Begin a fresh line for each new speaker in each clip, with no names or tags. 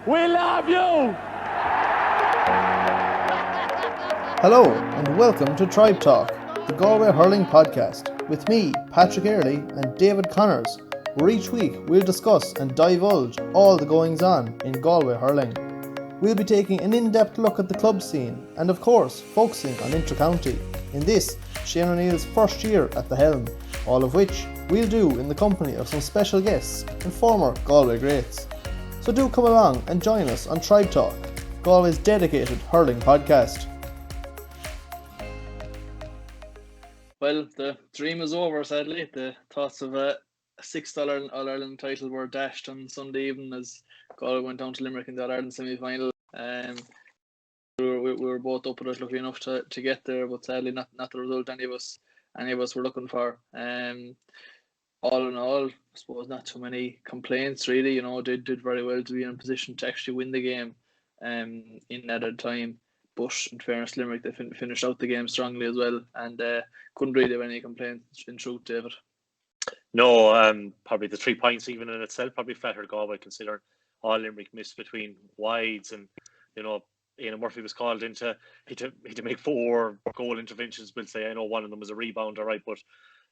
We love you!
Hello and welcome to Tribe Talk, the Galway Hurling podcast, with me, Patrick Earley and David Connors, where each week we'll discuss and divulge all the goings-on in Galway Hurling. We'll be taking an in-depth look at the club scene and of course focusing on inter-county, in this Shane O'Neill's first year at the helm, all of which we'll do in the company of some special guests and former Galway greats. So do come along and join us on Tribe Talk, Galway's dedicated hurling podcast.
Well, the dream is over, sadly. The thoughts of a $6 All-Ireland title were dashed on Sunday evening as Galway went down to Limerick in the All-Ireland semi-final. We were both up with it, lucky enough to get there, but sadly not the result any of us were looking for. All in all, I suppose not too many complaints really. Did very well to be in a position to actually win the game in added time. But in fairness, Limerick, they finished out the game strongly as well, and couldn't really have any complaints in truth, David.
No, probably the 3 points even in itself probably flattered Galway, considering all Limerick missed between wides, and Ian Murphy was called in to make 4 goal interventions. We'll say, I know one of them was a rebound, all right, but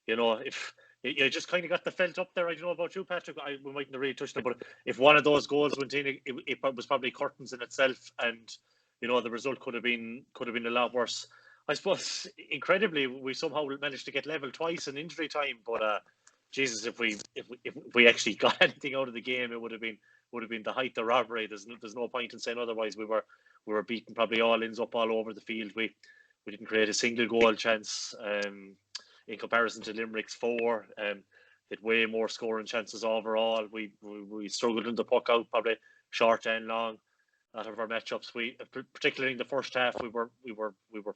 if you just kind of got the felt up there. I don't know about you, Patrick. We mightn't have really touched it, but if one of those goals went in, it was probably curtains in itself, and the result could have been a lot worse. I suppose incredibly we somehow managed to get level twice in injury time, but Jesus, if we actually got anything out of the game, it would have been the height of robbery. There's no point in saying otherwise. We were beaten probably all ends up all over the field. We didn't create a single goal chance in comparison to Limerick's 4. Had way more scoring chances overall. We struggled in the Puckout, probably short and long. Out of our matchups, we particularly in the first half, we were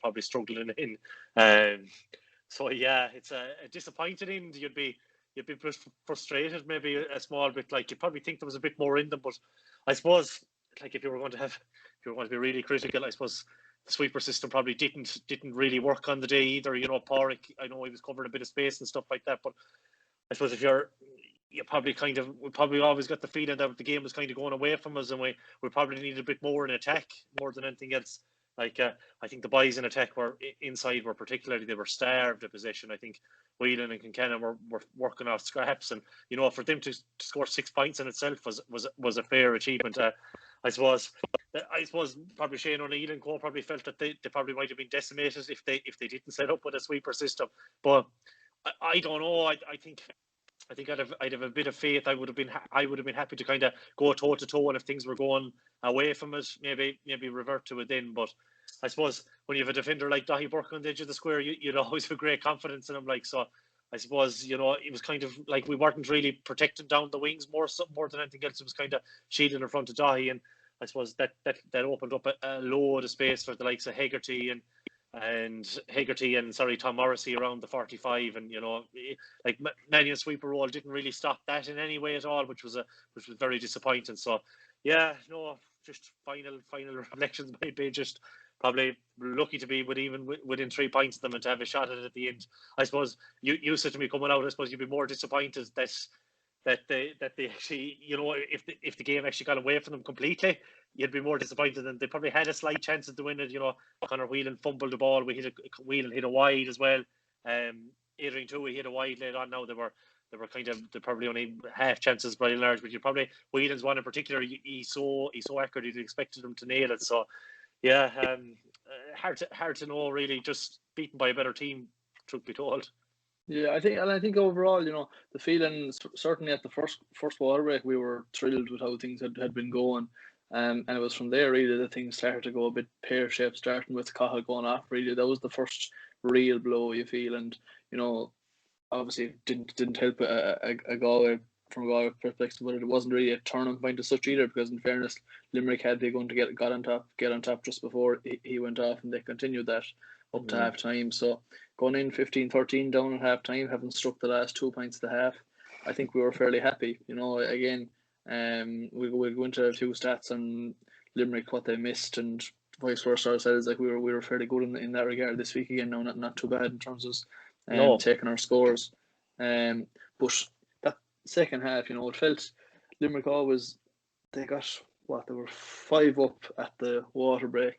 probably struggling in. So yeah, it's a disappointing end. You'd be frustrated, maybe a small bit. Like, you probably think there was a bit more in them, but I suppose, like, if you were going to be really critical, I suppose the sweeper system probably didn't really work on the day either. Pádraig, I know he was covering a bit of space and stuff like that, but I suppose if you probably always got the feeling that the game was kind of going away from us, and we probably needed a bit more in attack more than anything else. Like, I think the boys in attack were particularly, they were starved of possession. I think Whelan and Kincannon were working off scraps, and for them to score 6 points in itself was a fair achievement. I suppose probably Shane O'Neill and co probably felt that they probably might have been decimated if they didn't set up with a sweeper system. But I don't know. I think I'd have a bit of faith. I would have been happy to kind of go toe to toe, and if things were going away from us, maybe revert to it then. But I suppose when you have a defender like Dahi Burke on the edge of the square, you'd always have great confidence in him. Like, so I suppose it was kind of like we weren't really protecting down the wings more than anything else. It was kind of shielding in front of Dahi, and I suppose that opened up a load of space for the likes of Hegarty and Tom Morrissey around the 45, and like Mannion sweeper role didn't really stop that in any way at all, which was very disappointing. So yeah, no, just final reflections might be just probably lucky to be within 3 points of them and to have a shot at it at the end. I suppose you said to me coming out, I suppose you'd be more disappointed that they actually, if the game actually got away from them completely, you'd be more disappointed. Than they probably had a slight chance to win it. Connor Whelan fumbled the ball. Whelan hit a wide as well. Adrian too, he hit a wide later on. Now they were probably only half chances by and large, but Whelan's one in particular. He's so accurate. You'd expected him to nail it. So yeah, hard to know really. Just beaten by a better team, truth be told.
Yeah, I think overall, the feeling, certainly at the first water break, we were thrilled with how things had been going. And it was from there really that things started to go a bit pear-shaped, starting with Cahill going off. Really, that was the first real blow, you feel, and obviously didn't help a Galway from a Galway perspective, but it wasn't really a turning point as such either, because in fairness, Limerick had they going to get on top just before he went off, and they continued that up to half time. So going in 15-13 down at half time, having struck the last 2 points of the half, I think we were fairly happy. Again, we'll go into a few stats on Limerick, what they missed, and vice versa ourselves. Like, we were fairly good in that regard this week again. No, not too bad in terms of taking our scores. But that second half, it felt Limerick always, they got there were 5 up at the water break,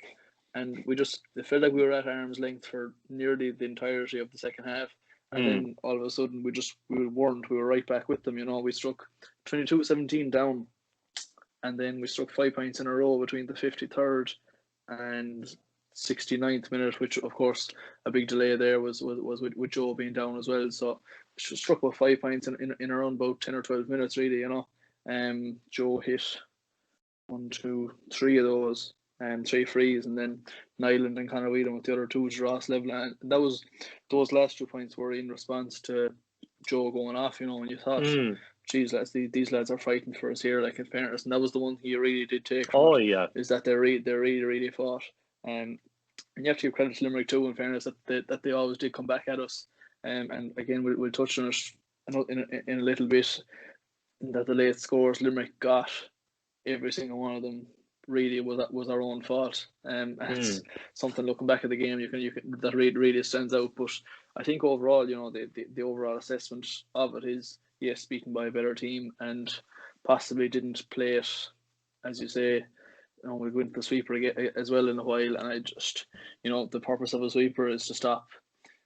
and it felt like we were at arm's length for nearly the entirety of the second half. And then all of a sudden we were right back with them. We struck 22-17 down, and then we struck 5 points in a row between the 53rd and 69th minute, which of course a big delay there was with Joe being down as well. So struck about 5 points in around about 10 or 12 minutes really. Joe hit 1, 2, 3 of those, 3 frees, and then Nyland and Conor Whelan with the other 2 Ross level, and those last 2 points were in response to Joe going off. When you thought, geez, lads, these lads are fighting for us here, like, in fairness, and that was the one thing you really did take from it, is that they really fought. And you have to give credit to Limerick too, in fairness, that they always did come back at us. And again, we'll touch on it in a little bit, that the late scores Limerick got, every single one of them really was our own fault. And it's something, looking back at the game, you can that really stands out. But I think overall, the overall assessment of it is, yes, beaten by a better team, and possibly didn't play it, as you say. We'll go into the sweeper again as well in a while, and I just, the purpose of a sweeper is to stop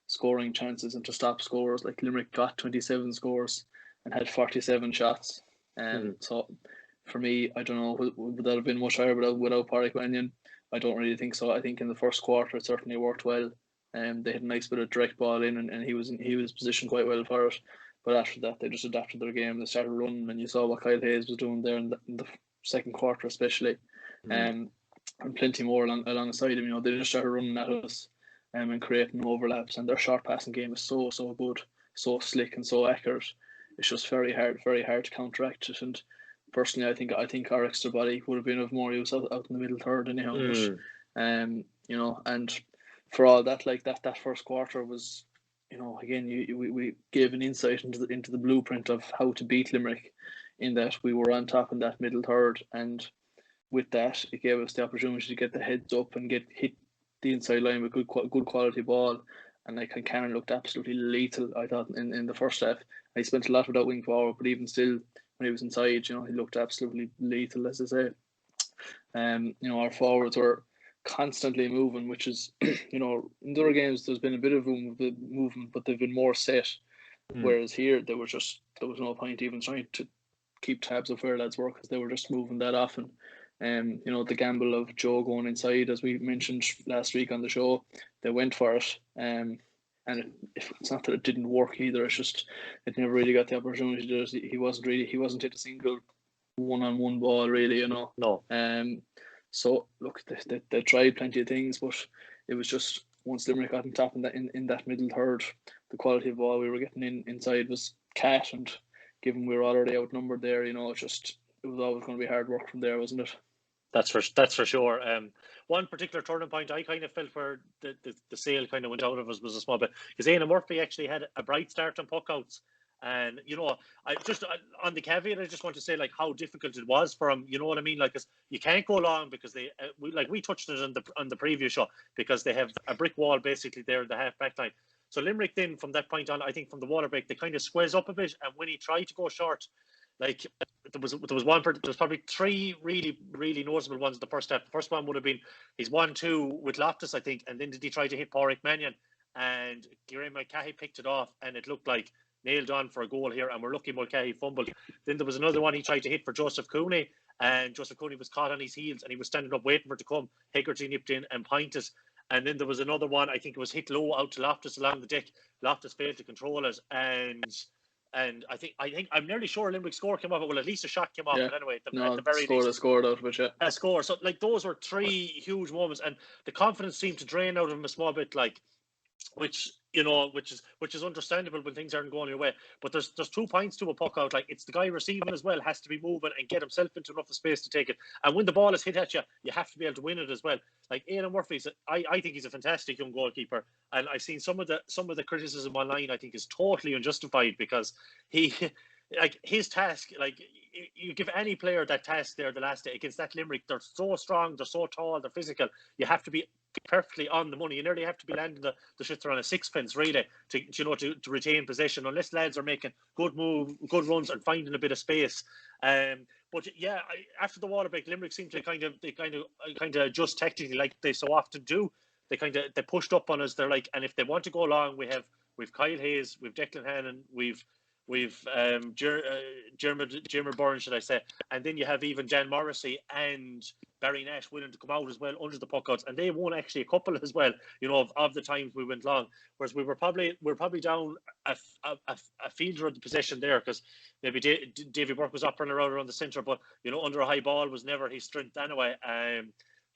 scoring chances and to stop scores. Like, Limerick got 27 scores and had 47 shots. So for me, I don't know, would that have been much higher without Pádraig Mannion? I don't really think so. I think in the first quarter it certainly worked well. They had a nice bit of direct ball in, and he was positioned quite well for it. But after that, they just adapted their game. They started running, and you saw what Kyle Hayes was doing there in the second quarter, especially. And plenty more alongside him. They just started running at us and creating overlaps, and their short passing game is so good, so slick and so accurate. It's just very hard to counteract it. And personally, I think our extra body would have been of more use out in the middle third anyhow. But, and for all that, like, that first quarter was, again, we gave an insight into the blueprint of how to beat Limerick, in that we were on top in that middle third, and with that, it gave us the opportunity to get the heads up and hit the inside line with good quality ball. And like, Cannon looked absolutely lethal, I thought, in the first half. He spent a lot without wing forward, but even still, when he was inside, he looked absolutely lethal, as I say. Our forwards were constantly moving, which is, in the other games there's been a bit of movement, but they've been more set. Whereas here, there was no point even trying to keep tabs of where lads were, because they were just moving that often. The gamble of Joe going inside, as we mentioned last week on the show, they went for it. And it's not that it didn't work either. It's just it never really got the opportunity to do it. He wasn't hit a single one-on-one ball really.
No.
So look, they tried plenty of things, but it was just, once Limerick got on top in that middle third, the quality of ball we were getting inside was cat, and given we were already outnumbered there, it was always going to be hard work from there, wasn't it?
That's for sure. One particular turning point I kind of felt where the sail kind of went out of us was a small bit, because Éanna Murphy actually had a bright start on Puckouts. And I just, on the caveat, I just want to say, like, how difficult it was for him. You know what I mean? Like, 'cause you can't go long, because we touched it on the previous show, because they have a brick wall basically there in the half back line. So Limerick then, from that point on, I think from the water break, they kind of squares up a bit, and when he tried to go short, like, there was probably 3 really, really noticeable ones in the first half. The first one would have been his 1-2 with Loftus, I think, and then did he try to hit Pádraig Mannion, and Gaillimhe Mulcahy picked it off, and it looked like nailed on for a goal here, and we're lucky Mulcahy fumbled. Then there was another one he tried to hit for Joseph Cooney, and Joseph Cooney was caught on his heels, and he was standing up waiting for it to come. Hegarty nipped in and pointed. And then there was another one, I think it was hit low out to Loftus along the deck. Loftus failed to control it, and I think I'm nearly sure Limerick score came off. Well, at least a shot came off. Yeah. But anyway, at the very least,
scored out of it. Yeah.
A score. So, like, those were 3 huge moments, and the confidence seemed to drain out of him a small bit, like, which is understandable when things aren't going your way. But there's 2 points to a puck out. Like, it's the guy receiving as well has to be moving and get himself into enough space to take it. And when the ball is hit at you, you have to be able to win it as well. Like, Éanna Murphy, I think he's a fantastic young goalkeeper, and I've seen some of the criticism online. I think is totally unjustified, because his task, like, you give any player that task there the last day against that Limerick, they're so strong, they're so tall, they're physical. You have to be perfectly on the money. You nearly have to be landing the shifter on a sixpence, really, to retain possession, unless lads are making good runs and finding a bit of space. But yeah, after the water break, Limerick seemed to kind of adjust tactically like they so often do. They pushed up on us. They're like, and if they want to go along, we've Kyle Hayes, we've Declan Hannon, we've Jeremy Byrne, should I say, and then you have even Jan Morrissey and Barry Nash willing to come out as well under the puckouts, and they won actually a couple as well, of the times we went long. Whereas we're probably down a fielder of the possession there, because maybe Davy Burke was up and around the centre, but under a high ball was never his strength anyway.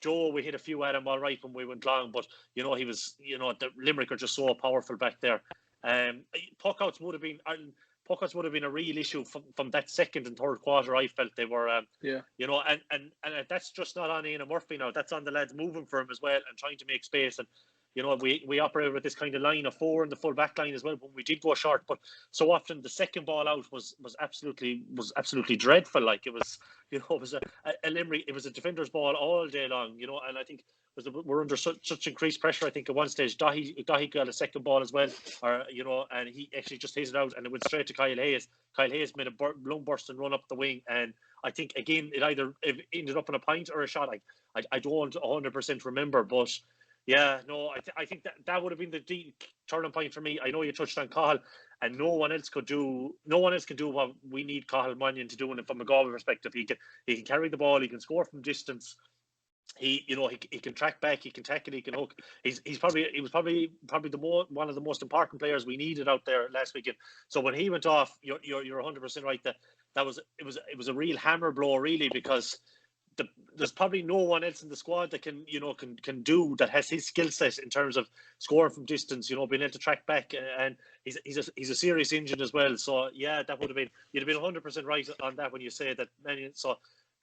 Joe, we hit a few at him all right when we went long, but he was the Limerick are just so powerful back there. Puckouts would have been a real issue from that second and third quarter. I felt they were, and that's just not on Ian Murphy now. That's on the lads moving for him as well and trying to make space. And we operated with this kind of line of four in the full back line as well when we did go short. But so often the second ball out was absolutely dreadful. Like it was a Limerick. It was a defender's ball all day long. And I think we're under such increased pressure. I think at one stage Dahi got a second ball as well, and he actually just hit it out and it went straight to Kyle Hayes. Kyle Hayes made a blown burst and run up the wing, and I think again it ended up in a point or a shot. I don't 100% remember, but yeah, no, I think that would have been the turning point for me. I know you touched on Cathal, and no one else can do what we need Cathal Mannion to do. And from a Galway perspective, he can carry the ball, he can score from distance. He can track back, he can tackle, he can hook. He was probably one of the most important players we needed out there last weekend. So when he went off, you're 100% right that it was a real hammer blow, really, because there's probably no one else in the squad that can do that, has his skill set in terms of scoring from distance, being able to track back, and he's a serious engine as well. So yeah, that would have been, you'd have been 100% right on that when you say that Mannion. So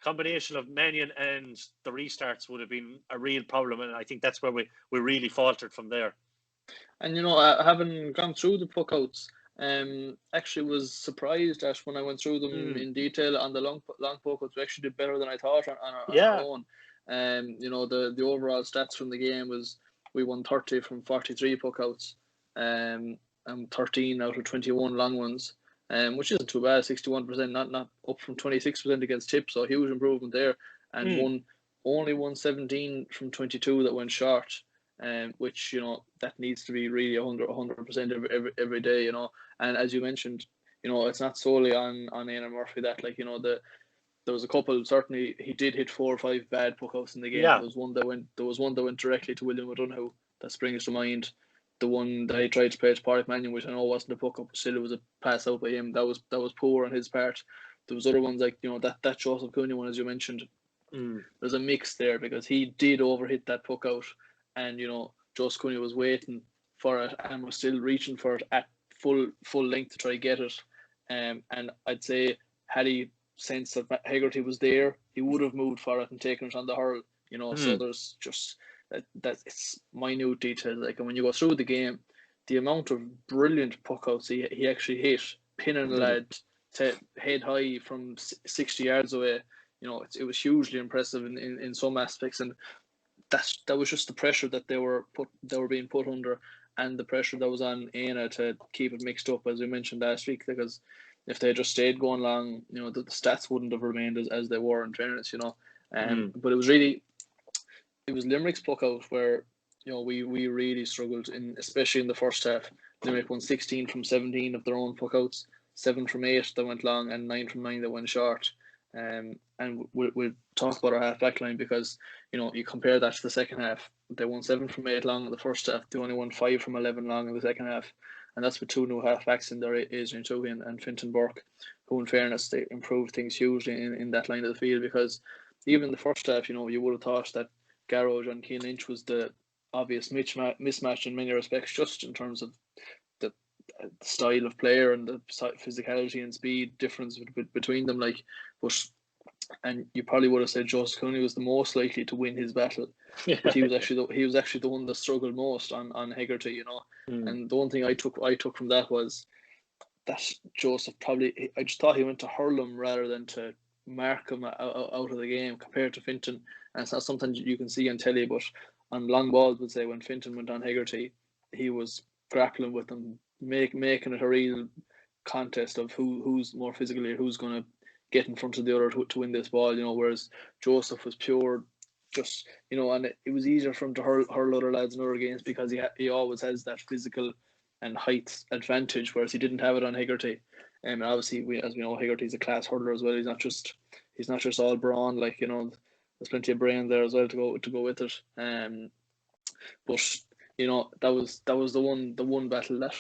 combination of Mannion and the restarts would have been a real problem, and I think that's where we really faltered from there.
And having gone through the puckouts, actually was surprised that when I went through them in detail on the long puckouts, we actually did better than I thought on our own. The overall stats from the game was we won 30 from 43 puckouts, and 13 out of 21 long ones. Which isn't too bad, 61%, not up from 26% against Tip, so huge improvement there. And only won 17 from 22 that went short, which that needs to be really 100% every day, And as you mentioned, it's not solely on Ian Murphy that there was a couple. Certainly, he did hit 4 or 5 bad puckouts in the game. Yeah. There was one that went directly to William O'Donoghue that springs to mind. The one that he tried to play to Pádraig Mannion, which I know wasn't a puck-up, but still it was a pass out by him. That was poor on his part. There was other ones like that Joseph Cunningham one, as you mentioned. There's a mix there because he did overhit that puck out, and Joseph Cunningham was waiting for it and was still reaching for it at full length to try to get it. And I'd say had he sensed that Hegarty was there, he would have moved for it and taken it on the hurl. So there's just that it's minute details. And when you go through the game, the amount of brilliant puckouts he actually hit, pinning a lad to head high from 60 yards away, it was hugely impressive in some aspects, and that was just the pressure that they were being put under, and the pressure that was on Aina to keep it mixed up, as we mentioned last week, because if they just stayed going long, the stats wouldn't have remained as they were in fairness, But it was Limerick's puckout where we really struggled especially in the first half. Limerick won 16 from 17 of their own puckouts, 7 from 8 that went long, and 9 from 9 that went short. And we'll talk about our half back line because you compare that to the second half. They won 7 from 8 long in the first half. They only won 5 from 11 long in the second half, and that's with 2 new half backs in there, Adrian Tuhian and Fintan Burke, who in fairness they improved things hugely in that line of the field, because even in the first half, you would have thought that Garrow and Keane Lynch was the obvious mismatch in many respects, just in terms of the style of player and the physicality and speed difference between them. And you probably would have said Joseph Cooney was the most likely to win his battle, but he was actually the one that struggled most on Hegarty. And the one thing I took from that was that Joseph I just thought he went to hurl him rather than to mark him out of the game compared to Fintan. And it's not something you can see on telly, but on long balls, would say when Fintan went on Hegarty, he was grappling with them, making it a real contest of who's more physically, who's going to get in front of the other to win this ball, whereas Joseph was pure, just, and it was easier for him to hurl other lads in other games because he always has that physical and height advantage, whereas he didn't have it on Hegarty. And obviously, as we know, Hegarty's a class hurler as well. He's not just all brawn, there's plenty of brain there as well to go with it. But that was the one battle that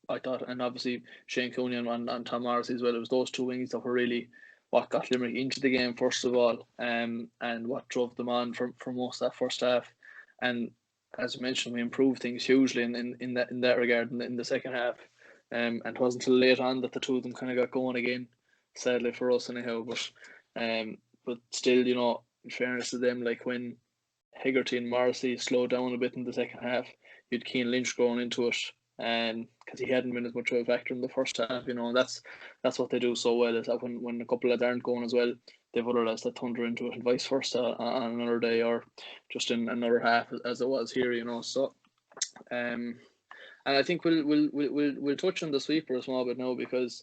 I thought, and obviously Shane Cooney and Tom Morrissey as well. It was those two wings that were really what got Limerick into the game first of all, and what drove them on for most of that first half. And as I mentioned, we improved things hugely in that regard in the second half. And it wasn't until late on that the two of them kind of got going again, sadly for us anyhow. But still, in fairness to them, like when Hegarty and Morrissey slowed down a bit in the second half, you'd Keane Lynch going into it, because he hadn't been as much of a factor in the first half, and that's what they do so well, is that when a couple of aren't going as well, they've other lads that thunder into it, and vice versa on another day or just in another half as it was here, So, and I think we'll touch on the sweeper a small bit now because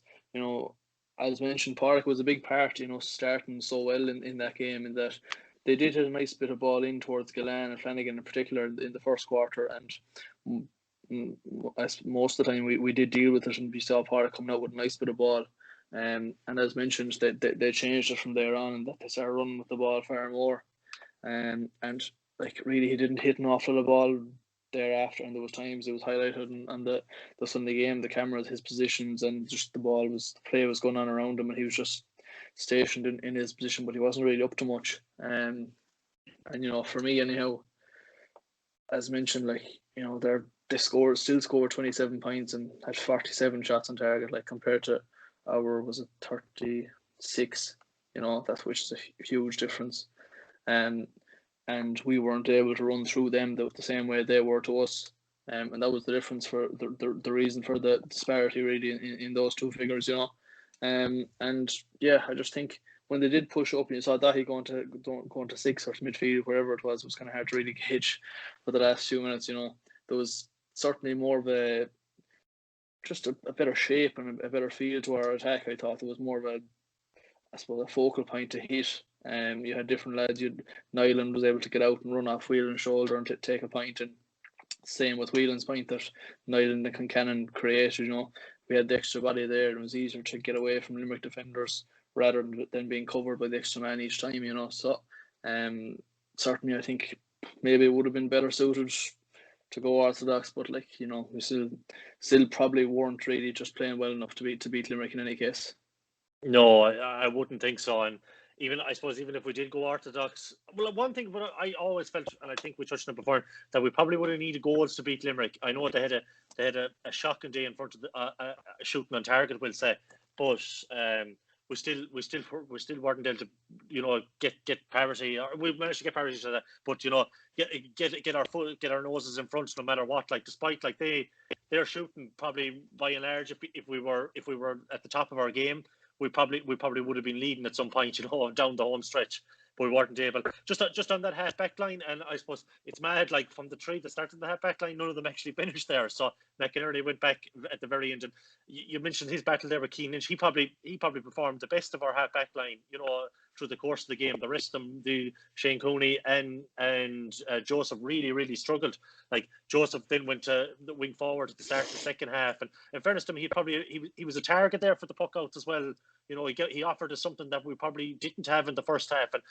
as mentioned, Pádraig was a big part, starting so well in that game, in that they did hit a nice bit of ball in towards Gillane and Flanagan in particular in the first quarter, and most of the time we did deal with it, and we saw Pádraig coming out with a nice bit of ball. And as mentioned, they changed it from there on, and that they started running with the ball far more. And like really, he didn't hit an awful lot of ball thereafter, and there was times it was highlighted on the Sunday game, the cameras, his positions, and just the play was going on around him, and he was just stationed in his position, but he wasn't really up to much. And for me anyhow, as mentioned, they still scored 27 points and had 47 shots on target, like compared to our, was it 36? Which is a huge difference. And we weren't able to run through them the same way they were to us. And that was the difference for the reason for the disparity really in those two figures, And yeah, I just think when they did push up, and you saw Dahi going to 6 or to midfield, wherever it was kind of hard to really gauge for the last few minutes. There was certainly more of a better shape and a better feel to our attack. I thought there was more of a focal point to hit. You had different lads. Nyland was able to get out and run off Whelan's shoulder and take a point, and same with Whelan's point that Nyland and Concannon created. We had the extra body there, and it was easier to get away from Limerick defenders rather than being covered by the extra man each time. So, certainly I think maybe it would have been better suited to go orthodox, but we still probably weren't really just playing well enough to beat Limerick in any case.
No, I wouldn't think so. And even if we did go orthodox, well, one thing, but I always felt, and I think we touched on it before, that we probably would have needed goals to beat Limerick. I know they had a shocking day in front of the shooting on target, we'll say, but we still weren't able to get parity. Or we managed to get parity to that, but get our noses in front no matter what. Like despite they're shooting probably by and large. If we were at the top of our game, we probably would have been leading at some point, down the home stretch. But we weren't able. Just on that half back line, and I suppose it's mad. Like from the three that started the half back line, none of them actually finished there. So McInerney went back at the very end. And you mentioned his battle there with Keane Lynch. He probably performed the best of our half back line, through the course of the game. The rest of them, the Shane Cooney and Joseph really struggled. Like Joseph then went to the wing forward at the start of the second half, and in fairness to him, he was a target there for the Puckout as well. He offered us something that we probably didn't have in the first half. And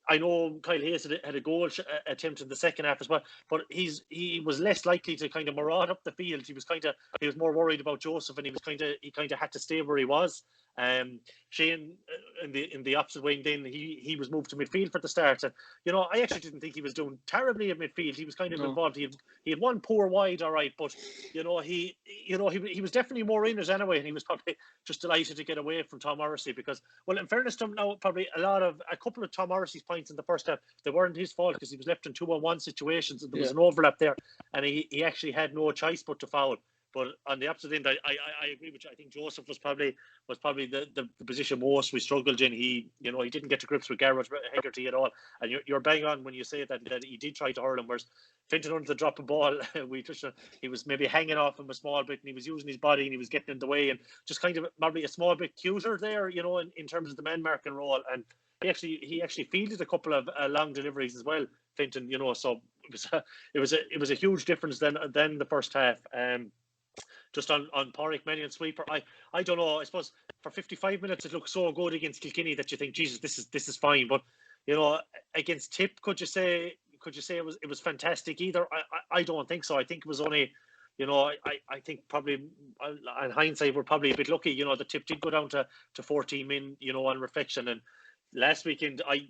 I know Kyle Hayes had a goal attempt in the second half as well, but he was less likely to kind of maraud up the field. He was more worried about Joseph, and he kind of had to stay where he was. Shane in the opposite wing, then he was moved to midfield for the start, and I actually didn't think he was doing terribly at midfield. He was kind of involved. He had one poor wide, all right, but he was definitely more in it anyway, and he was probably just delighted to get away from Tom Morrissey because, well, in fairness to him, now probably a couple of Tom Morrissey's points in the first half, they weren't his fault because he was left in 2-on-1 situations and there was an overlap there, and he actually had no choice but to foul. But on the opposite end, I agree with you. I think Joseph was probably the position most we struggled in. He didn't get to grips with Garrett Hegarty at all. And you're bang on when you say that he did try to hurl him. Whereas Fintan under the drop of ball, he was maybe hanging off him a small bit, and he was using his body and he was getting in the way, and just kind of maybe a small bit cuter there, in terms of the man marking role. And he actually fielded a couple of long deliveries as well, Fintan. So it was a huge difference then the first half. Just on Pádraig Mannion sweeper, I don't know. I suppose for 55 minutes it looked so good against Kilkenny that you think, Jesus, this is fine. But against Tip, could you say it was fantastic either? I don't think so. I think it was only, I think probably in hindsight we're probably a bit lucky. The Tip did go down to 14 men, on reflection. And last weekend, I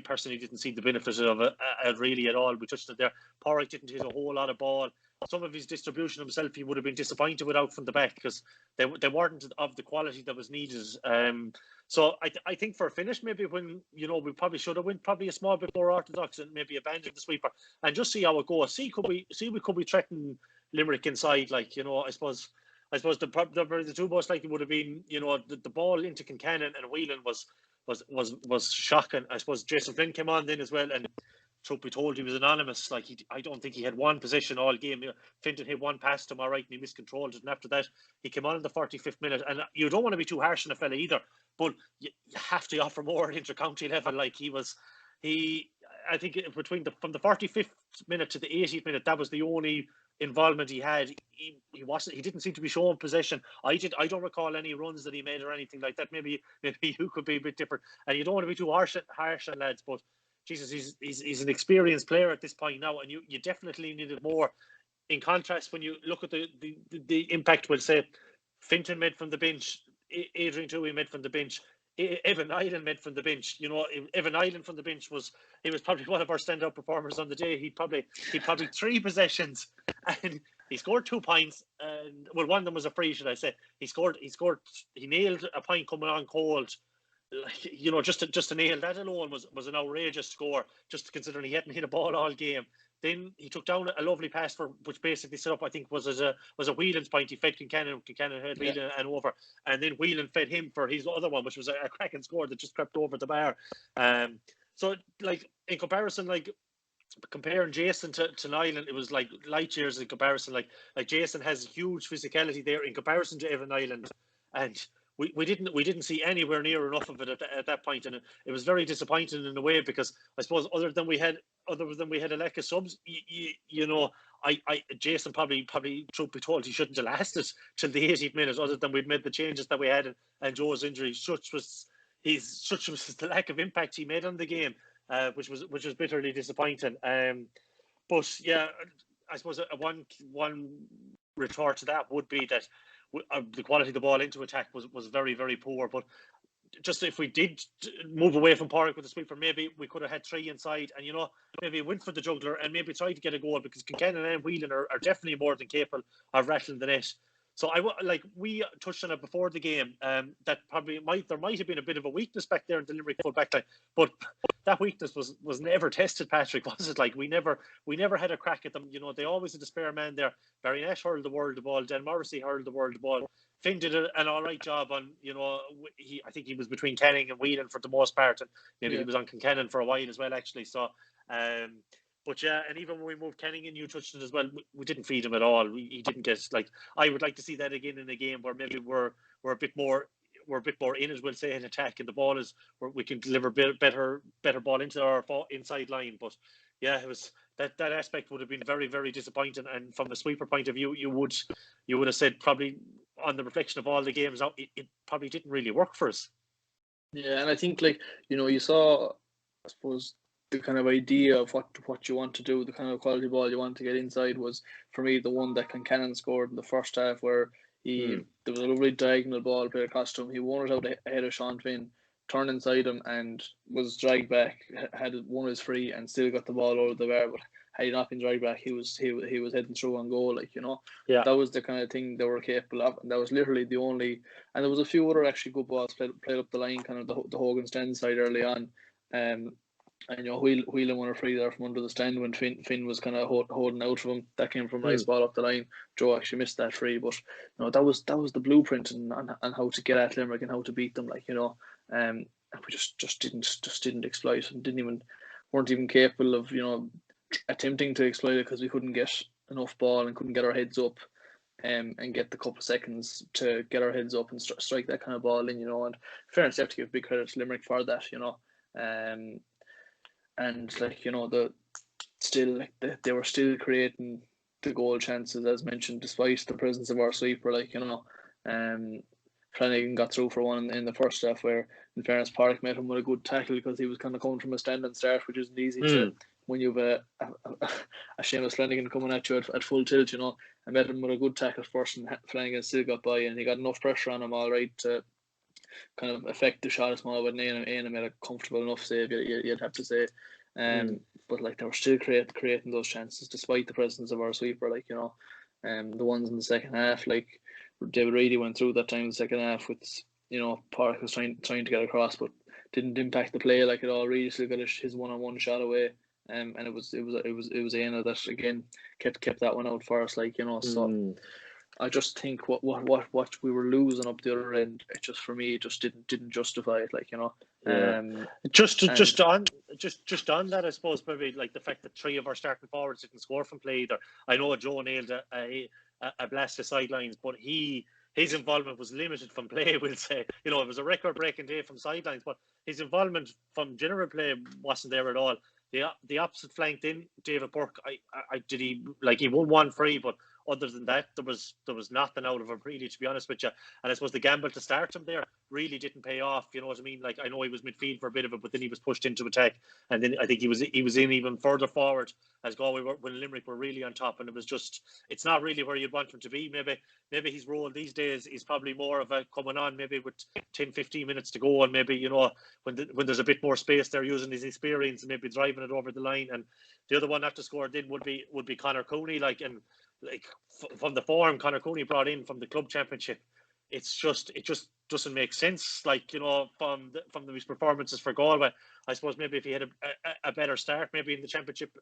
personally didn't see the benefit of it really at all. We touched it there. Pádraig didn't hit a whole lot of ball. Some of his distribution himself, he would have been disappointed without from the back, because they weren't of the quality that was needed. So I think for a finish, maybe when we probably should have went probably a small bit more orthodox and maybe abandoned the sweeper and just see how it goes. Could we threaten Limerick inside? I suppose the two most likely would have been the ball into Kincannon and Whelan was shocking. I suppose Jason Flynn came on then as well, and truth be told, he was anonymous. I don't think he had one possession all game. Fintan hit one pass to him, all right, and he miscontrolled it. And after that, he came on in the 45th minute. And you don't want to be too harsh on a fella either, but you have to offer more at inter-county level. I think from the 45th minute to the 80th minute, that was the only involvement he had. He didn't seem to be showing possession. I don't recall any runs that he made or anything like that. Maybe you could be a bit different. And you don't want to be too harsh on lads, but Jesus, he's an experienced player at this point now, and you definitely needed more. In contrast, when you look at the impact, we'll say Fintan made from the bench, Adrian Toohey made from the bench, Evan Island made from the bench. Evan Island from the bench was probably one of our standout performers on the day. He'd probably 3 possessions, and he scored 2 points. And one of them was a free, should I say? He nailed a point coming on cold. Just to nail that alone was an outrageous score, just considering he hadn't hit a ball all game. Then he took down a lovely pass which basically set up, I think, was a Whelan's point. He fed Kincannon had Whelan and over, and then Whelan fed him for his other one, which was a cracking score that just crept over the bar. So in comparison, comparing Jason to Nyland, it was like light years in comparison. Like Jason has huge physicality there in comparison to Evan Nyland, and we didn't see anywhere near enough of it at that point, and it was very disappointing in a way, because I suppose other than we had a lack of subs, Jason probably, truth be told, he shouldn't have lasted till the 80th minute, other than we'd made the changes that we had, and Joe's injury, such was the lack of impact he made on the game, which was bitterly disappointing. But yeah, I suppose one retort to that would be that the quality of the ball into attack was very, very poor. But just if we did move away from Pádraig with the sweeper, maybe we could have had 3 inside, and maybe went for the juggler and maybe tried to get a goal, because Kincannon and Whelan are definitely more than capable of rattling the net. So we touched on it before the game, that probably there might have been a bit of a weakness back there in the Limerick full back line, but that weakness was never tested, Patrick, was it? We never had a crack at them. They always had a spare man there. Barry Nash hurled the world the ball, Dan Morrissey hurled the world the ball. Finn did an all right job on, I think he was between Canning and Whelan for the most part, and maybe he was on Kincannon for a while as well, actually. So, but yeah, and even when we moved Canning in, you touched it as well, we didn't feed him at all. He didn't get, I would like to see that again in a game where maybe we're a bit more in it, we'll say, in attack, and the ball is where we can deliver better ball into our inside line. But yeah, it was that aspect would have been very, very disappointing. And from a sweeper point of view, you would have said, probably on the reflection of all the games out, it probably didn't really work for us.
Yeah, and I think you saw, I suppose, the kind of idea of what you want to do, the kind of quality ball you want to get inside was, for me, the one that Kincannon scored in the first half, where there was a lovely diagonal ball played across to him. He won it out ahead of Sean Finn, turned inside him and was dragged back, had won his free and still got the ball over the bar. But had he not been dragged back, he was heading through on goal,
Yeah.
That was the kind of thing they were capable of, and that was literally the only. And there was a few other actually good balls played up the line, kind of the Hogan Stand side early on. And Whelan won a free there from under the stand when Finn was kind of holding out for him. That came from a nice ball up the line. Joe actually missed that free, but that was the blueprint on how to get at Limerick and how to beat them. And we just didn't exploit and weren't even capable of attempting to exploit it because we couldn't get enough ball and couldn't get our heads up. And get the couple of seconds to get our heads up and strike that kind of ball in, And fairness, you have to give big credit to Limerick for that, and they were still creating the goal chances as mentioned, despite the presence of our sweeper. Flanagan got through for one in the first half, where in fairness Park met him with a good tackle because he was kind of coming from a stand and start, which isn't easy to when you've a Seamus Flanagan coming at you at full tilt. I met him with a good tackle first, and Flanagan still got by, and he got enough pressure on him all right to kind of affect the shot as small, but Aina made a comfortable enough save, you'd have to say. But they were still creating those chances despite the presence of our sweeper. The ones in the second half, David Reedy went through that time in the second half with Park was trying to get across, but didn't impact the play at all. Reedy still got his one-on-one shot away, and it was Aina that again kept that one out for us. So. I just think what we were losing up the other end, it just for me just didn't justify it,
Just on that, I suppose maybe the fact that 3 of our starting forwards didn't score from play either. I know Joe nailed a blast to sidelines, but his involvement was limited from play. We'll say, it was a record-breaking day from sidelines, but his involvement from general play wasn't there at all. The opposite flank then, David Burke, he won one free, but other than that, there was nothing out of him really, to be honest with you. And I suppose the gamble to start him there really didn't pay off. You know what I mean? I know he was midfield for a bit of it, but then he was pushed into attack, and then I think he was in even further forward as Galway when Limerick were really on top, and it's not really where you'd want him to be. Maybe his role these days is probably more of a coming on maybe with 10-15 minutes to go, and maybe when there's a bit more space, they're using his experience and maybe driving it over the line. And the other one after score then would be Conor Cooney, from the form Conor Cooney brought in from the club championship. It just doesn't make sense. From his performances for Galway, I suppose maybe if he had a better start, maybe in the championship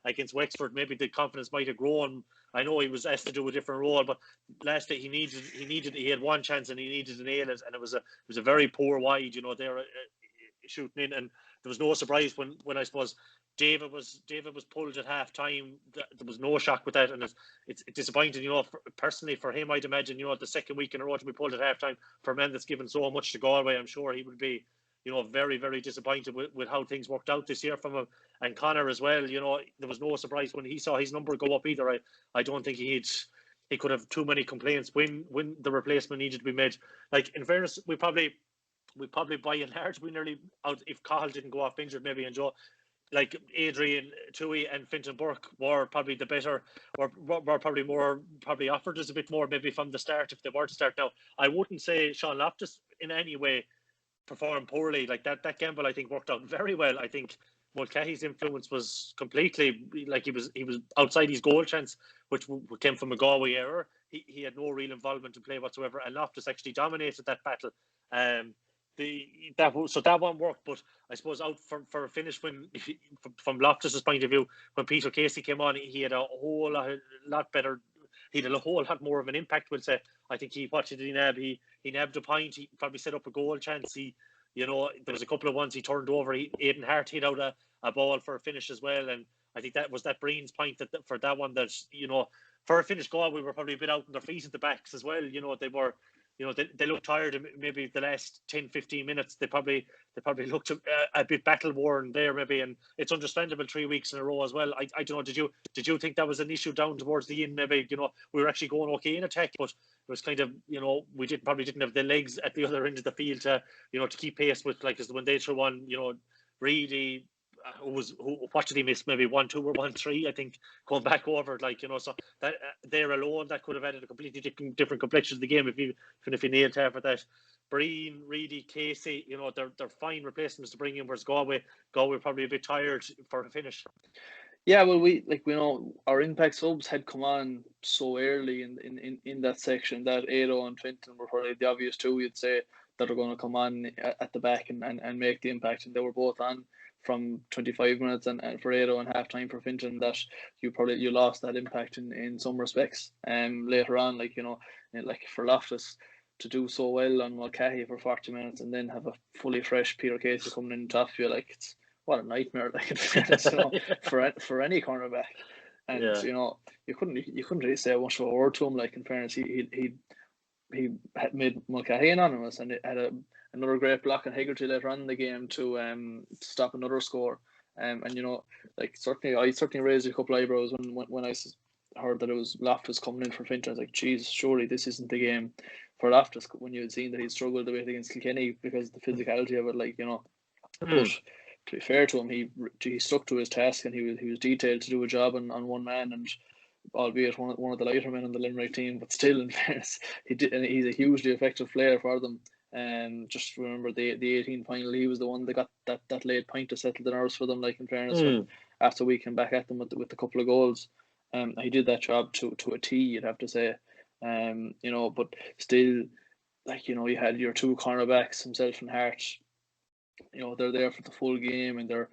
against Wexford, maybe the confidence might have grown. I know he was asked to do a different role, but last day he had one chance and he needed an nail, and it was a very poor wide. They're shooting in, and there was no surprise when I suppose David was pulled at half time. There was no shock with that, and it's disappointing. Personally for him, I'd imagine the second week in a row to be pulled at half time for a man that's given so much to Galway. I'm sure he would be very, very disappointed with how things worked out this year from him. And Conor as well. There was no surprise when he saw his number go up either. I don't think he could have too many complaints when the replacement needed to be made. In fairness, we probably by and large we nearly out if Cahill didn't go off injured maybe, and Joe. Adrian Toohey and Fintan Burke were probably the better, or were probably offered us a bit more maybe from the start if they were to start now. I wouldn't say Sean Loftus in any way performed poorly. That gamble I think worked out very well. I think Mulcahy's influence was completely he was outside his goal chance, which came from a Galway error. He had no real involvement in play whatsoever, and Loftus actually dominated that battle. That one worked, but I suppose out for a finish from Loftus's point of view, when Peter Casey came on, he had a whole lot better. He had a whole lot more of an impact. We'll say. I think he nabbed a point. He probably set up a goal chance. There was a couple of ones he turned over. Aidan Hart hit out a ball for a finish as well, and I think that was that Breen's point that for that one that for a finish goal we were probably a bit out on their feet at the backs as well. They were. They looked tired. Maybe the last 10-15 minutes, they probably looked a bit battle worn there. Maybe, and it's understandable 3 weeks in a row as well. I don't know. Did you think that was an issue down towards the end? Maybe we were actually going okay in attack, but it was kind of we probably didn't have the legs at the other end of the field to to keep pace with when they threw on Reedy. What did he miss? Maybe 1-2 or 1-3, I think, going back over so that there alone that could have added a completely different complexion to the game if you nailed half of that. Breen, Reedy, Casey, they're fine replacements to bring in, whereas Galway probably a bit tired for a finish.
Yeah, well, we our impact subs had come on so early in that section that Ado and Fintan were probably the obvious two. You'd say that are going to come on at the back and make the impact, and they were both on from 25 minutes and for Edo and half time for Finton, that you lost that impact in some respects. Later on, like for Loftus to do so well on Mulcahy for 40 minutes and then have a fully fresh Peter Casey coming in top of you, like it's what a nightmare, like in fairness, for any cornerback. And you couldn't really say much of a word to him, like in fairness. He had made Mulcahy anonymous, and it had another great block on Hegarty later on in the game to stop another score. And like I certainly raised a couple of eyebrows when I heard that it was Loftus coming in for Finton. I was like, geez, surely this isn't the game for Loftus, when you had seen that he struggled a bit against Kilkenny because of the physicality of it, But to be fair to him, he stuck to his task, and he was detailed to do a job on one man, and albeit one of the lighter men on the Limerick team, but still, in fairness, he did, and he's a hugely effective player for them. Just remember the 18 final, he was the one that got that late point to settle the nerves for them, like in fairness, after we came back at them with a couple of goals. He did that job to a T, you'd have to say. But still, like, you had your two cornerbacks, himself and Hart. They're there for the full game, and they're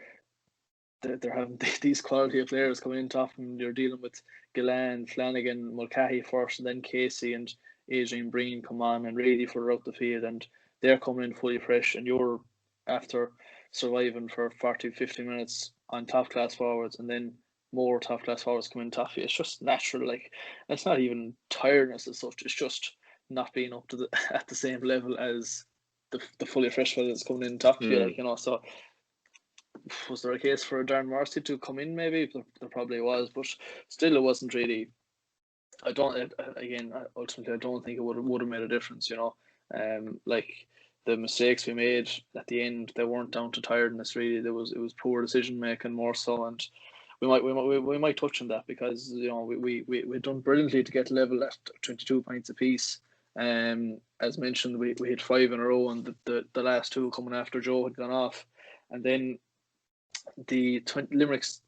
having these quality of players coming in top, and you're dealing with Gillan, Flanagan, Mulcahy first, and then Casey and Adrian Breen come on and really further out the field, and they're coming in fully fresh, and you're after surviving for 40-50 minutes on top class forwards, and then more top class forwards come in top of you. It's just natural, like, it's not even tiredness as such, it's just not being up to at the same level as the fully fresh fellas coming in top of you, so was there a case for Darren Morrissey to come in? Maybe there probably was, but still, it wasn't really. Ultimately, I don't think it would have made a difference. Like the mistakes we made at the end, they weren't down to tiredness. Really, it was poor decision making more so, and we might touch on that, because we done brilliantly to get level at 22 points apiece. As mentioned, we hit 5 in a row, and the last two coming after Joe had gone off, and then Limerick's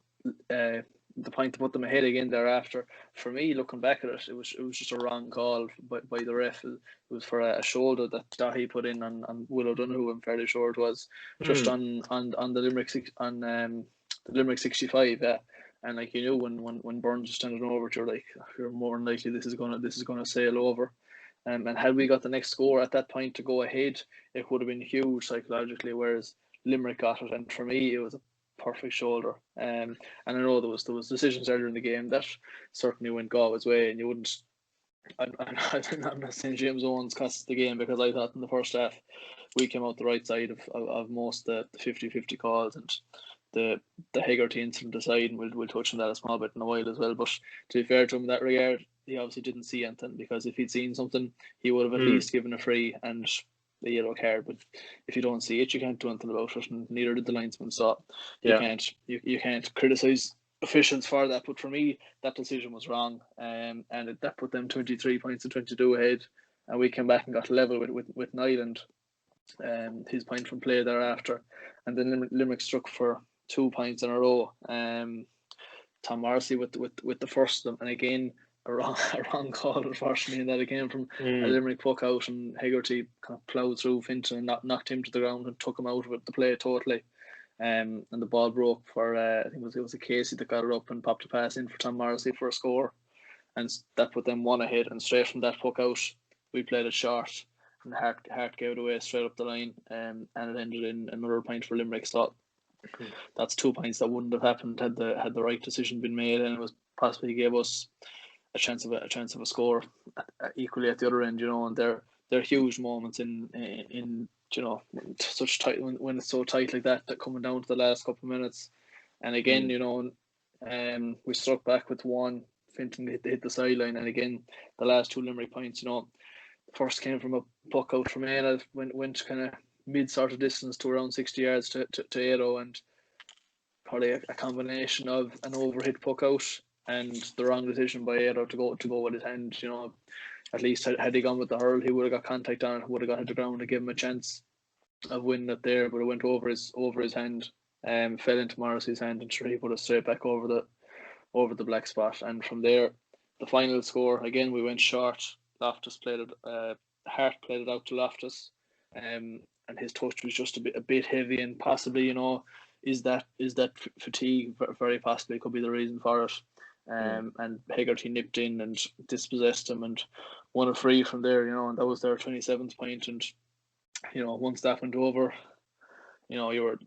the point to put them ahead again thereafter. For me, looking back at it, it was just a wrong call by the ref. It was for a shoulder that Dahi put in on Will O'Donoghue. I'm fairly sure it was just on the Limerick 65. Yeah, and like when Burns was standing over, you're more than likely this is gonna sail over. And had we got the next score at that point to go ahead, it would have been huge psychologically. Whereas Limerick got it, and for me, it was a perfect shoulder. And I know there was decisions earlier in the game that certainly went Galway's way, and you wouldn't. I'm not saying James Owens cost the game, because I thought in the first half we came out the right side of most the 50-50 calls, and the Hegarty incident aside, and we'll touch on that a small bit in a while as well. But to be fair to him in that regard, he obviously didn't see anything, because if he'd seen something, he would have at least given a free and the yellow card. But if you don't see it, you can't do anything about it, and neither did the linesman. So you can't criticise officials for that. But for me, that decision was wrong, and that put them 23 points to 22 ahead, and we came back and got level with Nyland, his point from play thereafter, and then Limerick struck for 2 points in a row. Tom Morrissey with the first of them, and again a wrong call, unfortunately, in that it came from a Limerick Puckout, and Hegarty kind of ploughed through Finton and knocked him to the ground and took him out of the play totally. And the ball broke for I think it was a Casey that got it up and popped a pass in for Tom Morrissey for a score, and that put them one ahead. And straight from that Puckout, we played it short, and Hart gave it away straight up the line, and it ended in another point for Limerick. So that's 2 points that wouldn't have happened had the right decision been made, and it was possibly gave us a chance of a score equally at the other end, and they're huge moments in such tight, when it's so tight like that coming down to the last couple of minutes. And again, we struck back with one. Finton hit the sideline, and again the last 2 Limerick points, the first came from a puck out from Aina, went kind of mid sort of distance to around 60 yards to Edo, and probably a combination of an overhit puck out and the wrong decision by Edo to go with his hand. At least had he gone with the hurl, he would have got contact on it, would have got hit to the ground and give him a chance of winning it there, but it went over his hand, fell into Morrissey's hand, and sure, he put it straight back over the black spot. And from there, the final score, again we went short. Loftus played it, Hart played it out to Loftus, and his touch was just a bit heavy, and possibly, you know, is that fatigue very possibly could be the reason for it. And Hegarty nipped in and dispossessed him and won a free from there, you know, and that was their 27th point. And, you know, once that went over, you know, you were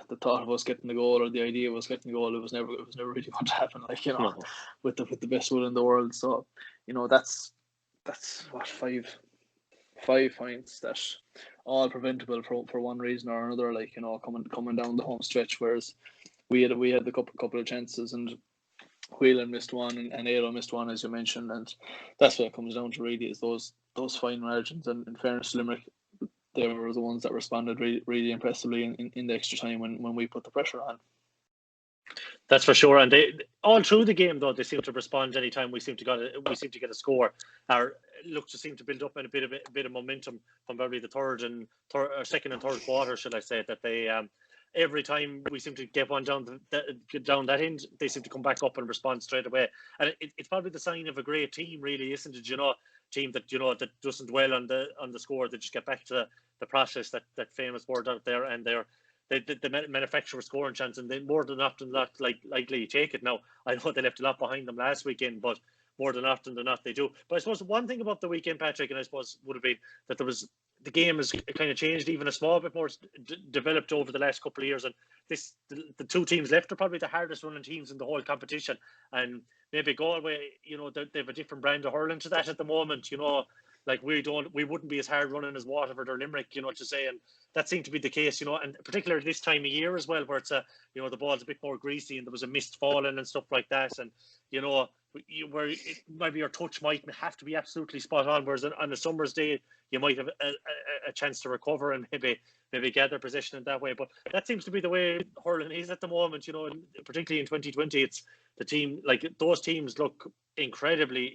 the thought of us getting the goal, or the idea of us getting the goal, it was never really going to happen, like, you know, with the best will in the world. So, you know, that's what, five points that all preventable for one reason or another, like, you know, coming down the home stretch, whereas we had the couple of chances, and Whelan missed one, and Aero missed one, as you mentioned, and that's what it comes down to really, is those fine margins. And in fairness to Limerick, they were the ones that responded really impressively in the extra time when we put the pressure on.
That's for sure. And they all through the game, though, they seem to respond anytime we seem to get a score, or look to seem to build up in a bit of momentum from probably the second and third quarter, should I say, that they every time we seem to get one down that end, they seem to come back up and respond straight away. And it's probably the sign of a great team, really, isn't it? You know, team that, you know, that doesn't dwell on the score, they just get back to the process, that famous word out there, and they manufacture a scoring chance, and they more than often not likely take it. Now, I know they left a lot behind them last weekend, but more than often than not they do. But I suppose one thing about the weekend, Patrick, and I suppose would have been that the game has kind of changed even a small bit more, developed over the last couple of years, and the two teams left are probably the hardest running teams in the whole competition. And maybe Galway, you know, they have a different brand of hurling to that at the moment, you know. Like, we wouldn't be as hard running as Waterford or Limerick, you know what to say, and that seemed to be the case, you know, and particularly this time of year as well, where it's you know, the ball's a bit more greasy and there was a mist falling and stuff like that, and, you know, where maybe your touch might have to be absolutely spot on, whereas on a summer's day you might have a chance to recover and maybe gather possession in that way. But that seems to be the way hurling is at the moment, you know, and particularly in 2020, it's the team, like, those teams look incredibly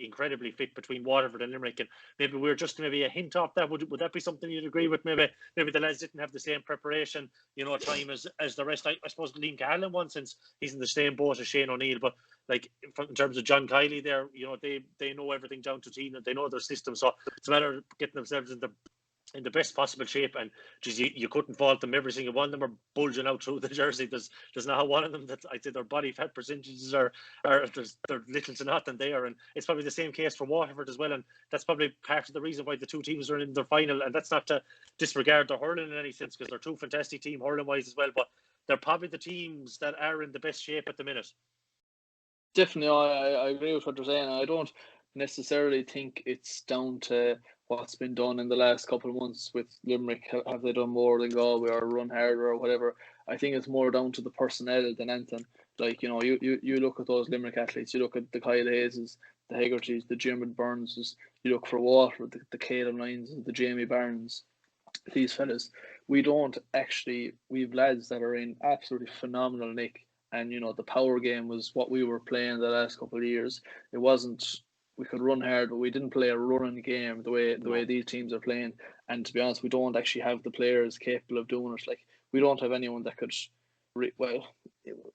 fit between Waterford and Limerick, and maybe we're just maybe a hint off that. Would that be something you'd agree with? Maybe the lads didn't have the same preparation, you know, time as the rest. I suppose Liam MacCarthy won, since he's in the same boat as Shane O'Neill, but like, in terms of John Kiley there, you know, they know everything down to T, and they know their system, so it's a matter of getting themselves in the best possible shape. And just you couldn't fault them. Every single one of them are bulging out through the jersey. There's not one of them that I'd say their body fat percentages are they're little to nothing there. And it's probably the same case for Waterford as well. And that's probably part of the reason why the two teams are in their final. And that's not to disregard their hurling in any sense, because they're two fantastic teams hurling wise as well. But they're probably the teams that are in the best shape at the minute.
Definitely, I agree with what you're saying. I don't necessarily think it's down to what's been done in the last couple of months with Limerick. Have they done more than Galway or run harder or whatever? I think it's more down to the personnel than anything. Like, you know, you look at those Limerick athletes, you look at the Kyle Hayeses, the Hegartys, the Jim Byrneses, you look for Waterford, the Caleb Lyons, the Jamie Barnes, these fellas. We've lads that are in absolutely phenomenal nick. And, you know, the power game was what we were playing the last couple of years. It wasn't, we could run hard, but we didn't play a running game the way these teams are playing. And to be honest, we don't actually have the players capable of doing it. Like, we don't have anyone that could,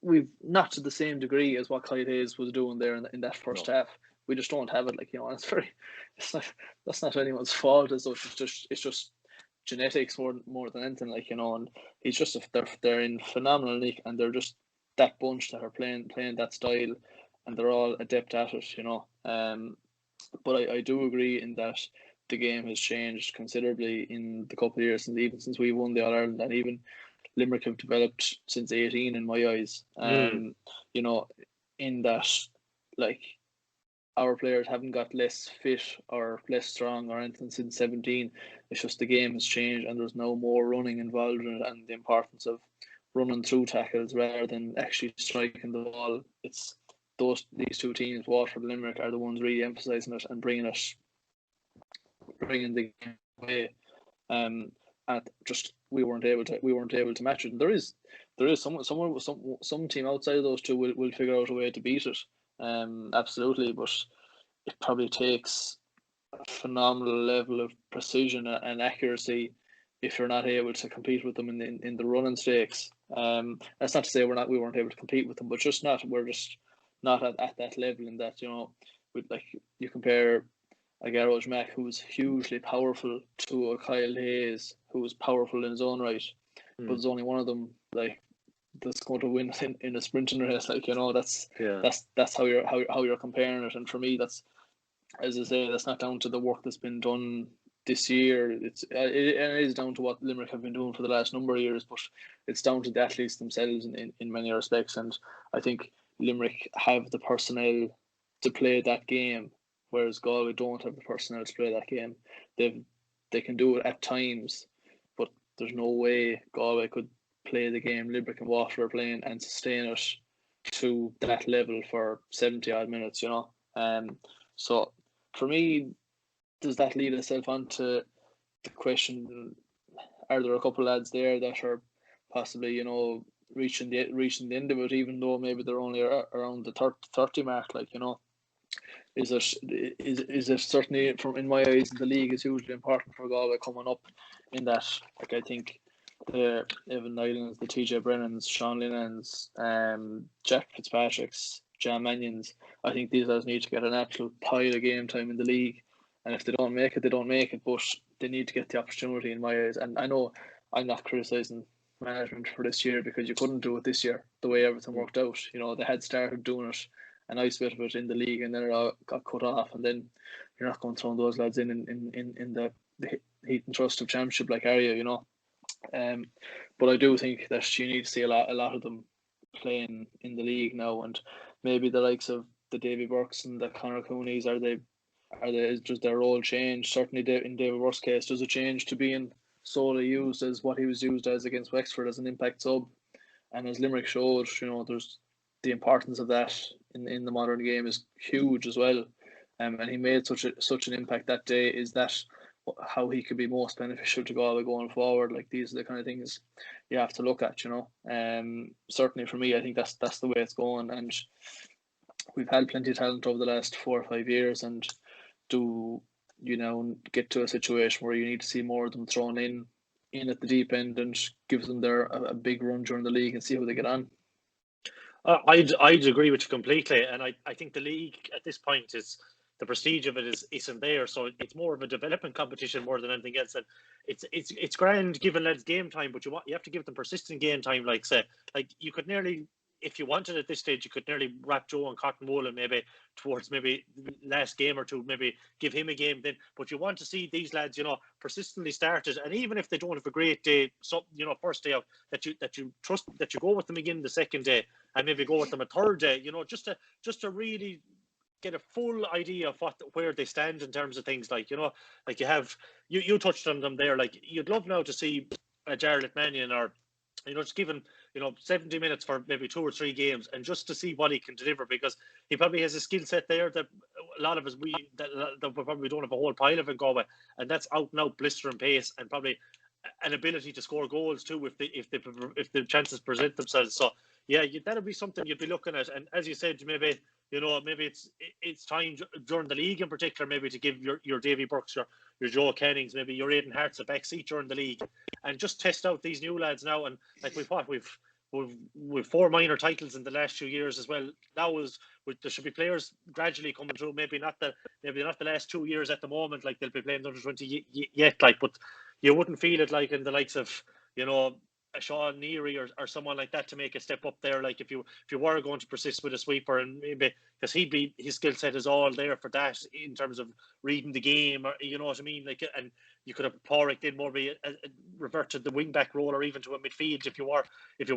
we've not to the same degree as what Clyde Hayes was doing there in that first half. We just don't have it. Like, you know, that's not anyone's fault as such. It's just genetics more than anything. Like, you know, and he's just, they're in phenomenal nick, and they're just that bunch that are playing that style, and they're all adept at it, you know. But I do agree in that the game has changed considerably in the couple of years, and even since we won the All-Ireland, and even Limerick have developed since 18 in my eyes. You know, in that, like, our players haven't got less fit or less strong or anything since 17. It's just the game has changed, and there's no more running involved in it, and the importance of running through tackles rather than actually striking the ball. It's these two teams, Waterford and Limerick, are the ones really emphasising it and bringing the game away. And just we weren't able to match it. And there is some team outside of those two will figure out a way to beat it. Absolutely, but it probably takes a phenomenal level of precision and accuracy if you're not able to compete with them in the running stakes. That's not to say we weren't able to compete with them, but we're just not at that level. In that, you know, with, like, you compare a Garage Mac who's hugely powerful to a Kyle Hayes who is powerful in his own right, but
Mm.
there's only one of them like that's going to win in a sprinting race. Like, you know, that's how you're comparing it. And for me, that's, as I say, that's not down to the work that's been done this year. It is down to what Limerick have been doing for the last number of years, but it's down to the athletes themselves in many respects. And I think Limerick have the personnel to play that game, whereas Galway don't have the personnel to play that game. They can do it at times, but there's no way Galway could play the game Limerick and Waterford are playing and sustain it to that level for 70 odd minutes, you know. So for me, does that lead itself on to the question, are there a couple of lads there that are possibly, you know, reaching the end of it, even though maybe they're only around the 30 mark, like, you know? Is it certainly, from in my eyes, the league is hugely important for Galway coming up, in that, like, I think the Evan Nylands, the TJ Brennans, Sean Linans, Jack Fitzpatrick's, Jan Manions, I think these guys need to get an absolute pile of game time in the league. And if they don't make it, they don't make it, but they need to get the opportunity, in my eyes. And I know I'm not criticising management for this year, because you couldn't do it this year the way everything worked out. You know, they had started doing it a nice bit of it in the league, and then it all got cut off, and then you're not going to throw those lads in the heat and thrust of championship, like, are you, you know? But I do think that you need to see a lot of them playing in the league now, and maybe the likes of the Davy Burks and the Conor Coonies, are they does their role change? Certainly in David Burks' case, does it change to being solely used as what he was used as against Wexford, as an impact sub? And as Limerick showed, you know, there's the importance of that in the modern game is huge as well. And he made such an impact that day. Is that how he could be most beneficial to Galway going forward? Like, these are the kind of things you have to look at, you know. Certainly for me, I think that's the way it's going. And we've had plenty of talent over the last 4 or 5 years, and do, you know, get to a situation where you need to see more of them thrown in at the deep end, and give them a big run during the league and see how they get on.
I'd agree with you completely, and I think the league at this point is, the prestige of it isn't there, so it's more of a development competition more than anything else. And it's grand giving lads game time, but you have to give them persistent game time. Like you could nearly, if you wanted at this stage, you could nearly wrap Joe and Cotton Wool and maybe towards maybe last game or two, maybe give him a game then. But you want to see these lads, you know, persistently started, and even if they don't have a great day, so, you know, first day out, that you trust, that you go with them again the second day, and maybe go with them a third day, you know, just to really get a full idea of where they stand in terms of things, like, you know, like you touched on them there. Like, you'd love now to see a Jarlath Mannion, or, you know, just given, you know, 70 minutes for maybe 2 or 3 games, and just to see what he can deliver, because he probably has a skill set there that a lot of us we probably don't have a whole pile of in Galway, and that's out and out blistering pace, and probably an ability to score goals too if the chances present themselves. So yeah, that'll be something you'd be looking at. And as you said, maybe, you know, maybe it's time during the league in particular, maybe to give your Davy Burks, your Joe Kennings, maybe your Aidan Harts a backseat during the league, and just test out these new lads now. And like we've 4 minor titles in the last 2 years as well. Now there should be players gradually coming through. Maybe not the last 2 years at the moment, like they'll be playing under 20 yet, like, but you wouldn't feel it like in the likes of, you know, a Sean Neary or someone like that to make a step up there. Like, if you were going to persist with a sweeper, and maybe because his skill set is all there for that in terms of reading the game, or, you know what I mean, like, and you could have Porrick then more be revert to the wing back role, or even to a midfield if you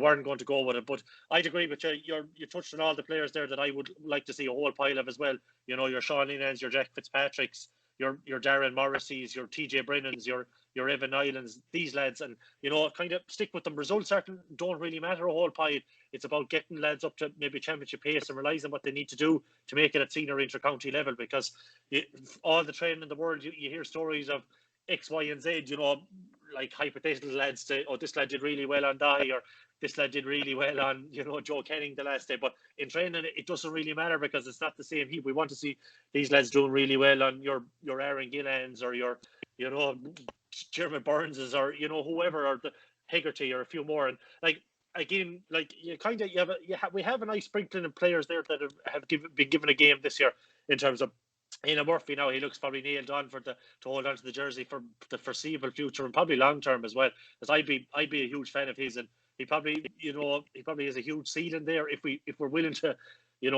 weren't going to go with it. But I'd agree with you. You touched on all the players there that I would like to see a whole pile of as well. You know, your Sean Linans, your Jack Fitzpatricks, your Darren Morrisseys, your TJ Brennans, your Evan Islands, these lads, and, you know, kind of stick with them. Results don't really matter a whole pile. It's about getting lads up to maybe championship pace, and realising what they need to do to make it at senior inter-county level, because all the training in the world, you hear stories of X, Y, and Z, you know, like hypothetical lads say, oh, this lad did really well on Dahi, or this lad did really well on, you know, Joe Kenning the last day. But in training, it doesn't really matter, because it's not the same heap. We want to see these lads doing really well on your Aaron Gillans, or your, you know, Jeremy Burns's, or, you know, whoever, or the Hegarty, or a few more. And like, again, like, we have a nice sprinkling of players there that have been given a game this year, in terms of Ian Murphy now, he looks probably nailed on to hold on to the jersey for the foreseeable future and probably long term as well. Because I'd be a huge fan of his, and he probably has a huge ceiling there if we're willing to,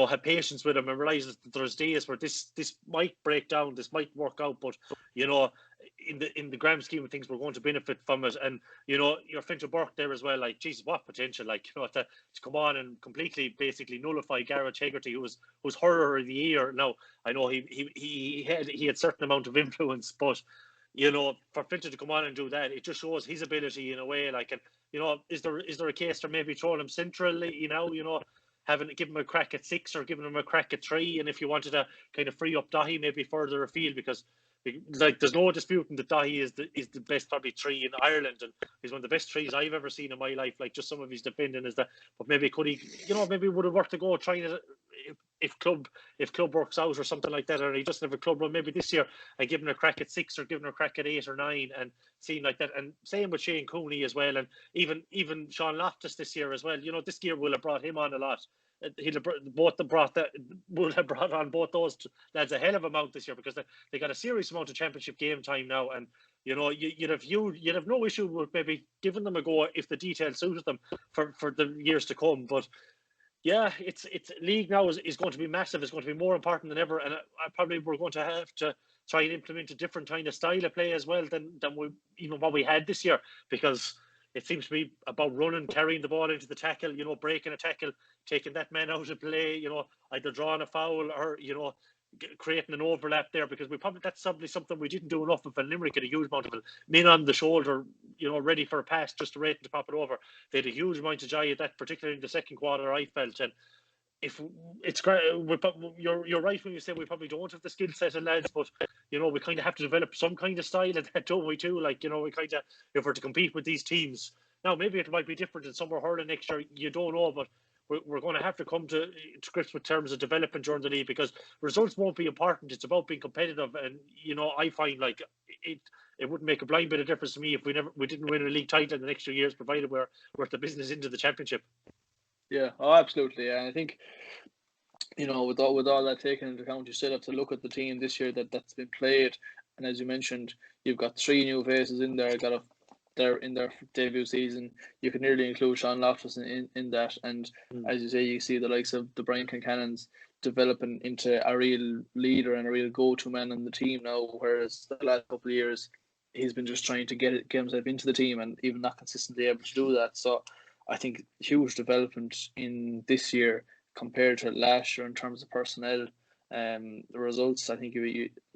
have patience with him and realize that there's days where this might break down, this might work out, but in the grand scheme of things, we're going to benefit from it. And your Finch Burke there as well, like, Jesus, what potential, like, to come on and completely basically nullify Garrett Hegarty, who was hurler of the year. Now I know he had certain amount of influence, but for Finch to come on and do that, it just shows his ability in a way. Like, and is there a case for maybe throwing him centrally, give him a crack at 6 or giving him a crack at 3, and if you wanted to kind of free up Dahi maybe further afield, because like there's no disputing that Dahi is the best probably 3 in Ireland, and he's one of the best 3s I've ever seen in my life. Like, just some of his defending is that, but maybe could he, maybe would have worked to go trying it if club works out or something like that, or he doesn't have a club run maybe this year, and giving a crack at 6 or giving a crack at 8 or 9 and seeing like that. And same with Shane Cooney as well, and even Sean Loftus this year as well. This year will have brought him on a lot. Will have brought on both those lads a hell of a amount this year, because they got a serious amount of championship game time now, and you'd have no issue with maybe giving them a go if the details suited them for the years to come. But yeah, it's league now is going to be massive. It's going to be more important than ever, and we're going to have to try and implement a different kind of style of play as well than what we had this year, because it seems to be about running, carrying the ball into the tackle, breaking a tackle, taking that man out of play, either drawing a foul or, creating an overlap there, because that's probably something we didn't do enough of in Limerick. Had a huge amount of men on the shoulder, ready for a pass, just waiting to pop it over. They had a huge amount of joy at that, particularly in the second quarter, I felt. And if it's great, you're right when you say we probably don't have the skill set of lads, but we kind of have to develop some kind of style of that, don't we too? Like, we kind of, if we're to compete with these teams now, maybe it might be different in summer hurling next year, you don't know, but we're going to have to come to grips with terms of development during the league, because results won't be important. It's about being competitive, and I find like it wouldn't make a blind bit of difference to me if we didn't win a league title in the next few years, provided we're the business into the championship.
Yeah, absolutely. And I think, with all that taken into account, you still have to look at the team this year that's been played. And as you mentioned, you've got 3 new faces in there. They're in their debut season. You can nearly include Sean Loftus in that. And as you say, you see the likes of the Brian Kincannons developing into a real leader and a real go-to man on the team now, whereas the last couple of years he's been just trying to get himself into the team and even not consistently able to do that. So I think huge development in this year compared to last year in terms of personnel. The results, I think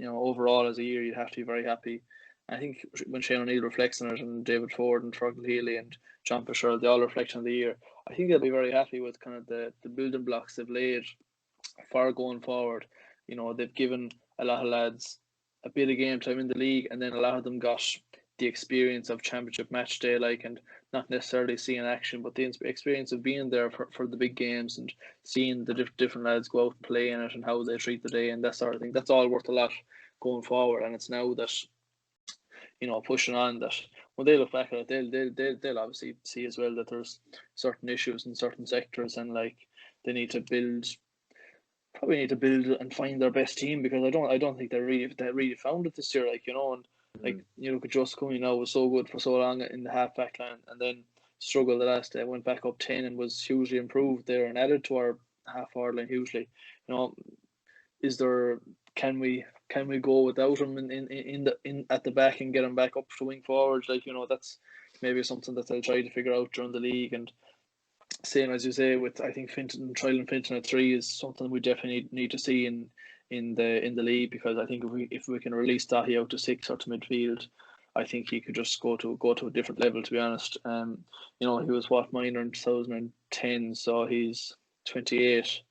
overall as a year, you'd have to be very happy. I think when Shane O'Neill reflects on it, and David Ford and Fergal Healy and John Fisher, they all reflect on the year, I think they'll be very happy with kind of the building blocks they've laid for going forward. They've given a lot of lads a bit of game time in the league, and then a lot of them got the experience of championship match day, and not necessarily seeing action, but the experience of being there for the big games and seeing the different lads go out and play in it and how they treat the day and that sort of thing. That's all worth a lot going forward, and it's now that pushing on, that when they look back at it, they'll obviously see as well that there's certain issues in certain sectors, and like they need to build and find their best team, because I don't think they really found it this year, and look at Just Cooney now, was so good for so long in the half back line, and then struggled the last day, went back up 10 and was hugely improved there and added to our half forward line hugely. Can we go without him in at the back and get him back up to wing forwards? That's maybe something that they'll try to figure out during the league. And same as you say, with I think trialing Finton at 3 is something we definitely need to see in the league, because I think if we can release Dahi out to 6 or to midfield, I think he could just go to a different level, to be honest. He was minor in 2010, so he's 28.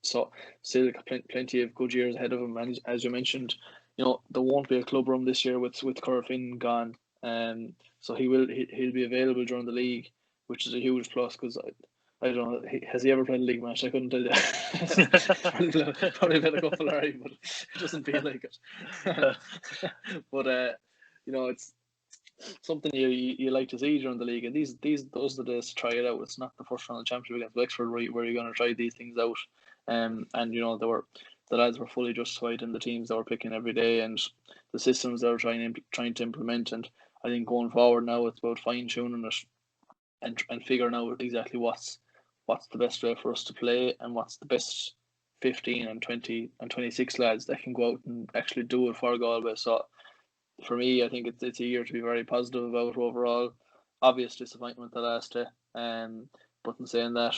So still plenty of good years ahead of him, and as you mentioned, there won't be a club room this year with Corfin gone, so he'll be available during the league, which is a huge plus, because I don't know, has he ever played a league match? I couldn't tell you. Probably played a couple already, but it doesn't feel like it. But it's something you like to see during the league, and those are the days to try it out. It's not the first round of the championship against Wexford where you're going to try these things out. And there were the lads were fully justified in the teams they were picking every day and the systems they were trying to implement. And I think going forward now, it's about fine tuning it and figuring out exactly what's the best way for us to play and what's the best 15 and 20 and 26 lads that can go out and actually do it for Galway. So for me, I think it's a year to be very positive about overall. Obvious disappointment the last day, but in saying that,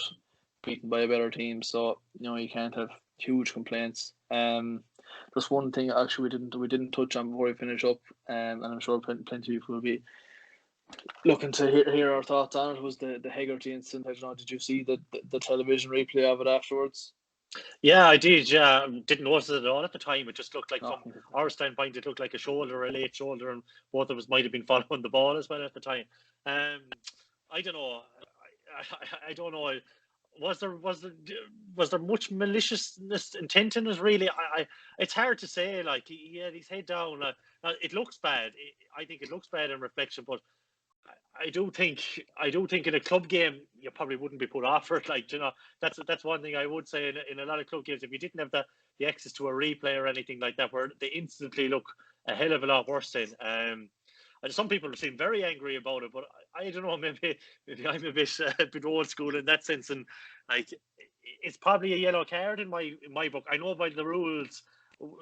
beaten by a better team, so you can't have huge complaints. Just one thing actually we didn't touch on before we finish up, and I'm sure plenty of people will be looking to hear our thoughts on it, was the Hegarty incident. I don't know, did you see the television replay of it afterwards?
Yeah, I did. Didn't notice it at all at the time. It just looked like, from our standpoint, it looked like a late shoulder, and both of us might have been following the ball as well at the time. I don't know. I don't know. Was there much maliciousness intent in it? Really, it's hard to say. Like, he had his head down. It looks bad. I think it looks bad in reflection, but I do think in a club game you probably wouldn't be put off for it. Like, that's one thing I would say in a lot of club games. If you didn't have the access to a replay or anything like that, where they instantly look a hell of a lot worse then. And some people seem very angry about it, but I don't know. Maybe I'm a bit old school in that sense, and like it's probably a yellow card in my book. I know by the rules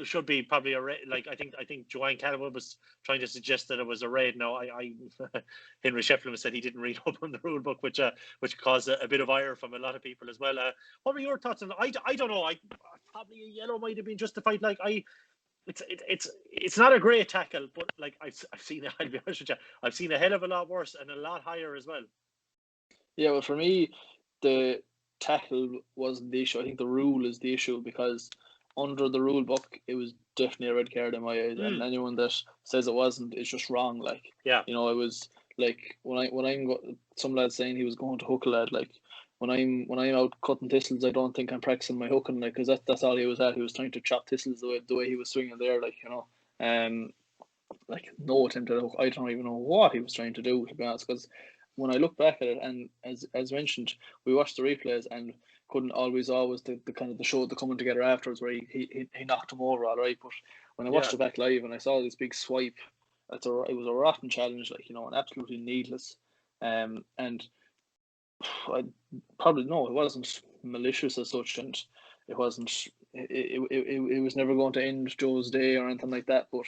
should be probably a red. Like I think Joanne Callaway was trying to suggest that it was a red. Now I Henry Shefflin said he didn't read up on the rule book, which caused a bit of ire from a lot of people as well. What were your thoughts on it? I don't know. Probably a yellow might have been justified. Like it's not a great tackle, but like I've seen it. I'll be honest with you, I've seen a hell of a lot worse and a lot higher as well.
Yeah, well, for me, the tackle wasn't the issue. I think the rule is the issue, because under the rule book, it was definitely a red card in my eyes, and anyone that says it wasn't is just wrong. Like,
yeah,
it was like when some lad saying he was going to hook a lad. Like, when I'm out cutting thistles, I don't think I'm practicing my hooking, like, because that's all he was at. He was trying to chop thistles the way he was swinging there, like, like no attempt at a hook. I don't even know what he was trying to do, to be honest, because when I look back at it, and as mentioned, we watched the replays and couldn't always the kind of the show, the coming together afterwards, where he knocked him over all right. But when I watched it back live and I saw this big swipe, it was a rotten challenge, like, and absolutely needless. And I probably no, it wasn't malicious as such, and it wasn't. It was never going to end Joe's day or anything like that. But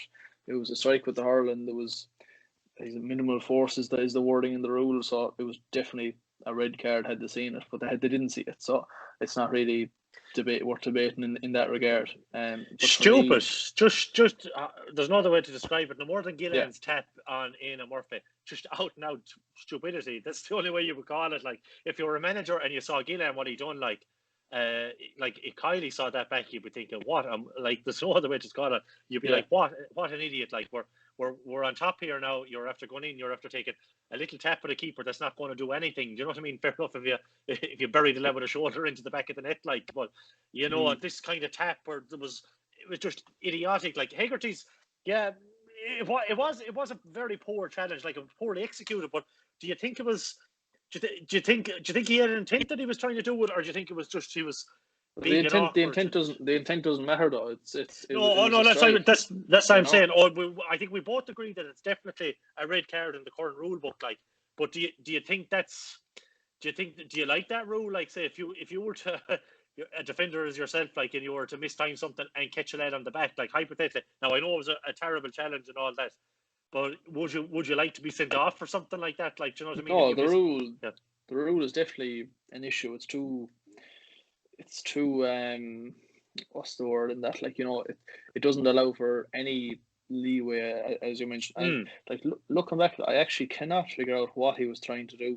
it was a strike with the hurling. There was minimal force is the wording in the rule, so it was definitely a red card had they seen it, but they didn't see it, so it's not really worth debating in that regard.
Stupid. Me, just there's no other way to describe it. No more than Gillian's tap on Éanna Murphy. Just out and out stupidity. That's the only way you would call it. Like, if you were a manager and you saw Gillian, what he done, like if Kylie saw that back, you'd be thinking, what? Like, there's no other way to call it. You'd be like, what an idiot! Like, we're on top here now. You're after going in. You're after taking a little tap at a keeper that's not going to do anything. Do you know what I mean? Fair enough if you bury the level of the shoulder into the back of the net, like. But this kind of tap where it was just idiotic. Like Hegarty's, it was a very poor challenge. Like, it was poorly executed. But do you think it was? Do you think he had an intent that he was trying to do it, or do you think it was just he was?
The intent doesn't matter though. That's
what I'm saying. I think we both agree that it's definitely a red card in the current rule book. Like, but do you think that's? Do you like that rule? Like, say if you were to a defender as yourself, like, and you were to mistime something and catch a lad on the back, like, hypothetically. Now I know it was a terrible challenge and all that, but would you like to be sent off for something like that? Like, do you know what I
mean? No, the rule is definitely an issue. It's too what's the word in that? Like, it doesn't allow for any leeway, as you mentioned. And like, looking back, I actually cannot figure out what he was trying to do,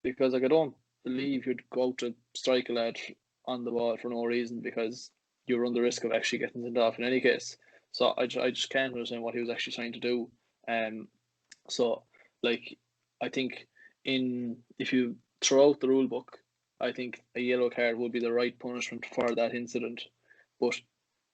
because like, I don't believe you'd go out to strike a lad on the ball for no reason, because you run the risk of actually getting sent off in any case. So I just can't understand what he was actually trying to do. So like, I think if you throw out the rule book, I think a yellow card would be the right punishment for that incident. But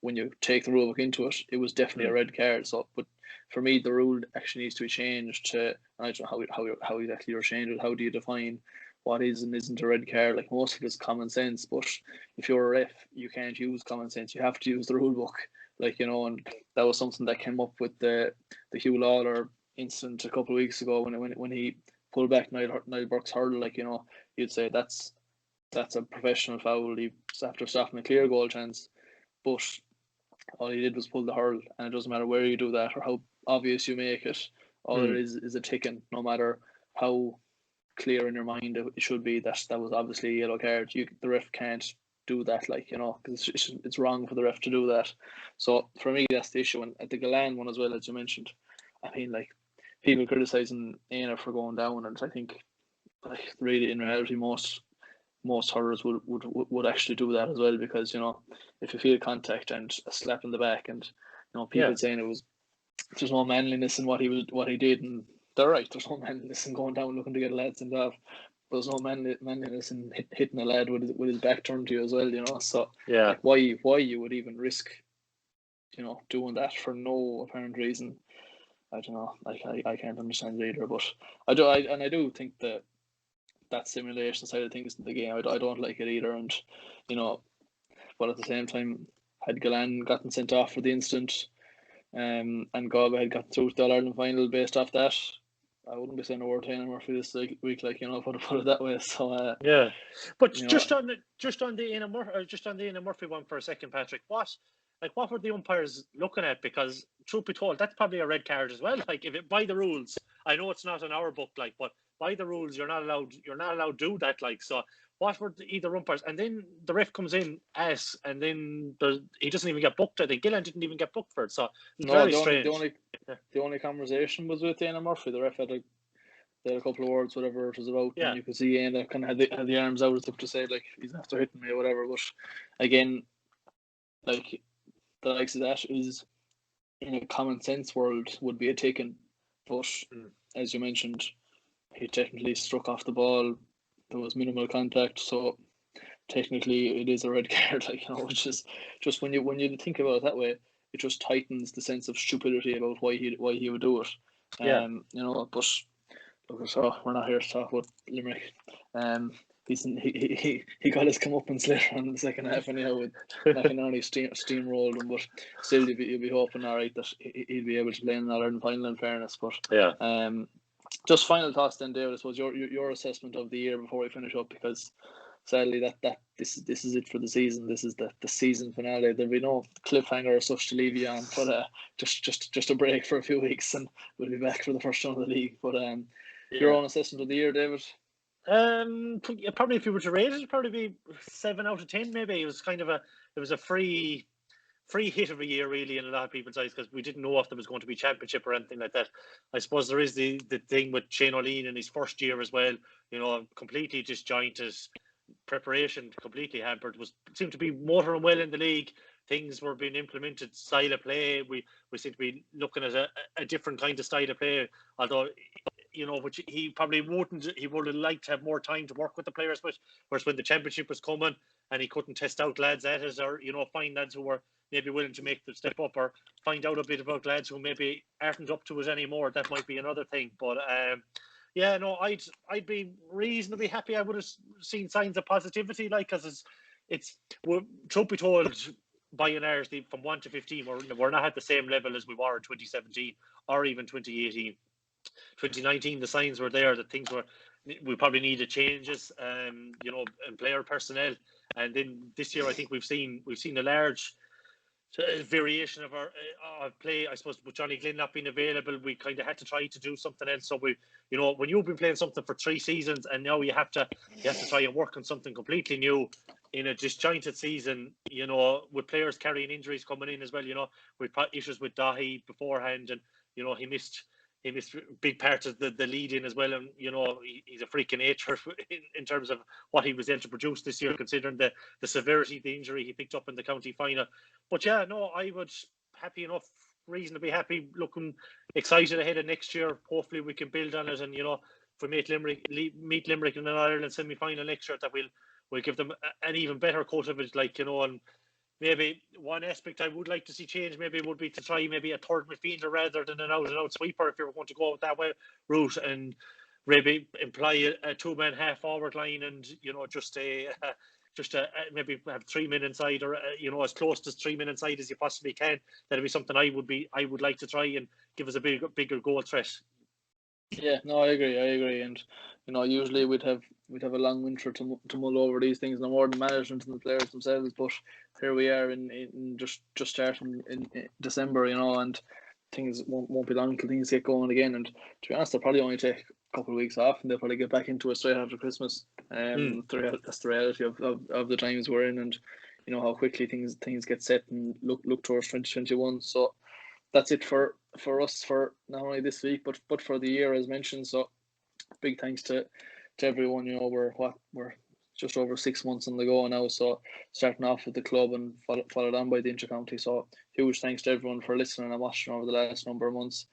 when you take the rule book into it, it was definitely a red card. So, but for me, the rule actually needs to be changed to, I don't know how exactly you're changing it. How do you define what is and isn't a red card. Like, most of it is common sense, but if you're a ref, you can't use common sense. You have to use the rule book. Like, you know, and that was something that came up with the Hugh Lawler incident a couple of weeks ago when he pulled back Niall Burke's hurdle. Like, you know, you'd say that's a professional foul. He's after stopping a clear goal chance, but all he did was pull the hurl, and it doesn't matter where you do that or how obvious you make it. All it is a ticking, no matter how clear in your mind it should be that was obviously a yellow card. The ref can't do that, like, you know, because it's wrong for the ref to do that. So for me, that's the issue. And at the Galan one as well, as you mentioned, I mean, like, people criticising Aina for going down, and I think, like, really in reality most hurlers would actually do that as well, because, you know, if you feel contact and a slap in the back, and, you know, people saying there's no manliness in what he did, and they're right. There's no manliness in going down looking to get lads involved. But there's no manliness in hitting a lad with his back turned to you as well, you know. So like, why you would even risk, you know, doing that for no apparent reason, I don't know. Like, I can't understand it either. But I do think that simulation side of things in the game, I don't like it either. And, you know, but at the same time, had Galan gotten sent off for the incident, and Galway had gotten through to the All-Ireland final based off that, I wouldn't be saying a word to Aina Murphy this week, like, you know, put it that way. So
but just on the Aina Murphy one for a second, Patrick, what were the umpires looking at? Because truth be told, that's probably a red card as well. Like, if it, by the rules, I know it's not in our book, like, but by the rules, you're not allowed to do that. Like, so what were either umpires? And then the ref comes in and then he doesn't even get booked. I think Gillen didn't even get booked for it. So it's very strange.
The only conversation was with Aina Murphy. The ref had a couple of words, whatever it was about, and you could see Aina kind of had the arms out as if to say, like, he's after hitting me or whatever. But again, like, the likes of that is, in a common sense world, would be a taken. But as you mentioned, he technically struck off the ball. There was minimal contact, so technically it is a red card. Like, you know, which is just, when you think about it that way, it just tightens the sense of stupidity about why he would do it. You know, but look, so we're not here to talk about Limerick. He got his comeuppance later on in the second half, anyhow, with McInerney steamrolled him. But still, you'd be hoping, all right, that he'd be able to play in an All-Ireland final, in fairness. But just final thoughts then, David. I suppose your assessment of the year before we finish up, because sadly this is it for the season. This is the season finale. There'll be no cliffhanger or such to leave you on, but just a break for a few weeks, and we'll be back for the first round of the league. But your own assessment of the year, David?
Probably, if you were to rate it, it'd probably be 7 out of 10. Maybe it was a free hit of a year, really, in a lot of people's eyes, because we didn't know if there was going to be championship or anything like that. I suppose there is the thing with Shane O'Leen in his first year as well. You know, completely disjointed, preparation completely hampered. Seemed to be motoring well in the league. Things were being implemented, style of play. We seem to be looking at a different kind of style of play. Although, you know, which he probably wouldn't. He would have liked to have more time to work with the players. But whereas when the championship was coming and he couldn't test out lads at it, or, you know, find lads who were maybe willing to make the step up, or find out a bit about lads who maybe aren't up to it anymore, that might be another thing. But I'd be reasonably happy. I would have seen signs of positivity, like, because truth be told, by and large, from 1 to 15, we're not at the same level as we were in 2017 or even 2018. 2019, the signs were there that we probably needed changes, you know, in player personnel. And then this year, I think we've seen a large variation of our play. I suppose with Johnny Glynn not being available, we kind of had to try to do something else. So you know, when you've been playing something for 3 seasons and now you have to try and work on something completely new in a disjointed season, you know, with players carrying injuries coming in as well, you know, with issues with Dahi beforehand, and, you know, he missed big parts of the lead in as well. And, you know, he's a freak of nature in terms of what he was able to produce this year, considering the severity of the injury he picked up in the county final. But yeah, no, I was reasonably happy, looking excited ahead of next year. Hopefully we can build on it, and, you know, if we meet Limerick in an Ireland semi-final next year, that we'll give them an even better coat of it, like, you know. And maybe one aspect I would like to see change maybe would be to try maybe a third midfielder rather than an out-and-out sweeper, if you're going to go with that route. And maybe employ a two-man half-forward line, and just maybe have 3 men inside, or as close to 3 men inside as you possibly can. That'd be something I would like to try and give us a bigger goal threat.
Yeah, no, I agree, and usually we'd have a long winter to mull over these things, no more than management and the players themselves. But here we are in just starting in December, and things won't be long till things get going again. And to be honest, they'll probably only take a couple of weeks off, and they'll probably get back into it straight after Christmas. That's the reality of the times we're in, and how quickly things get set and look towards 2021. So that's it for us for not only this week but for the year, as mentioned. So big thanks to everyone. We're just over 6 months on the go now, so starting off with the club and followed on by the intercounty. So huge thanks to everyone for listening and watching over the last number of months,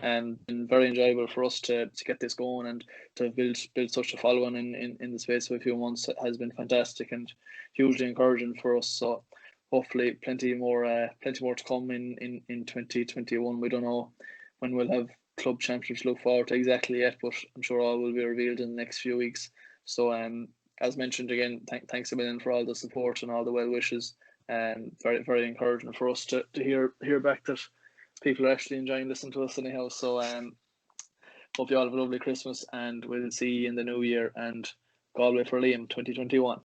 and been very enjoyable for us to get this going, and to build such a following in the space of a few months has been fantastic and hugely encouraging for us. So hopefully plenty more to come in 2021. We don't know when we'll have club championships to look forward to exactly yet, but I'm sure all will be revealed in the next few weeks. So as mentioned again, thanks a million for all the support and all the well wishes, and very, very encouraging for us to hear back that people are actually enjoying listening to us anyhow. So hope you all have a lovely Christmas, and we'll see you in the new year, and Galway for Liam 2021.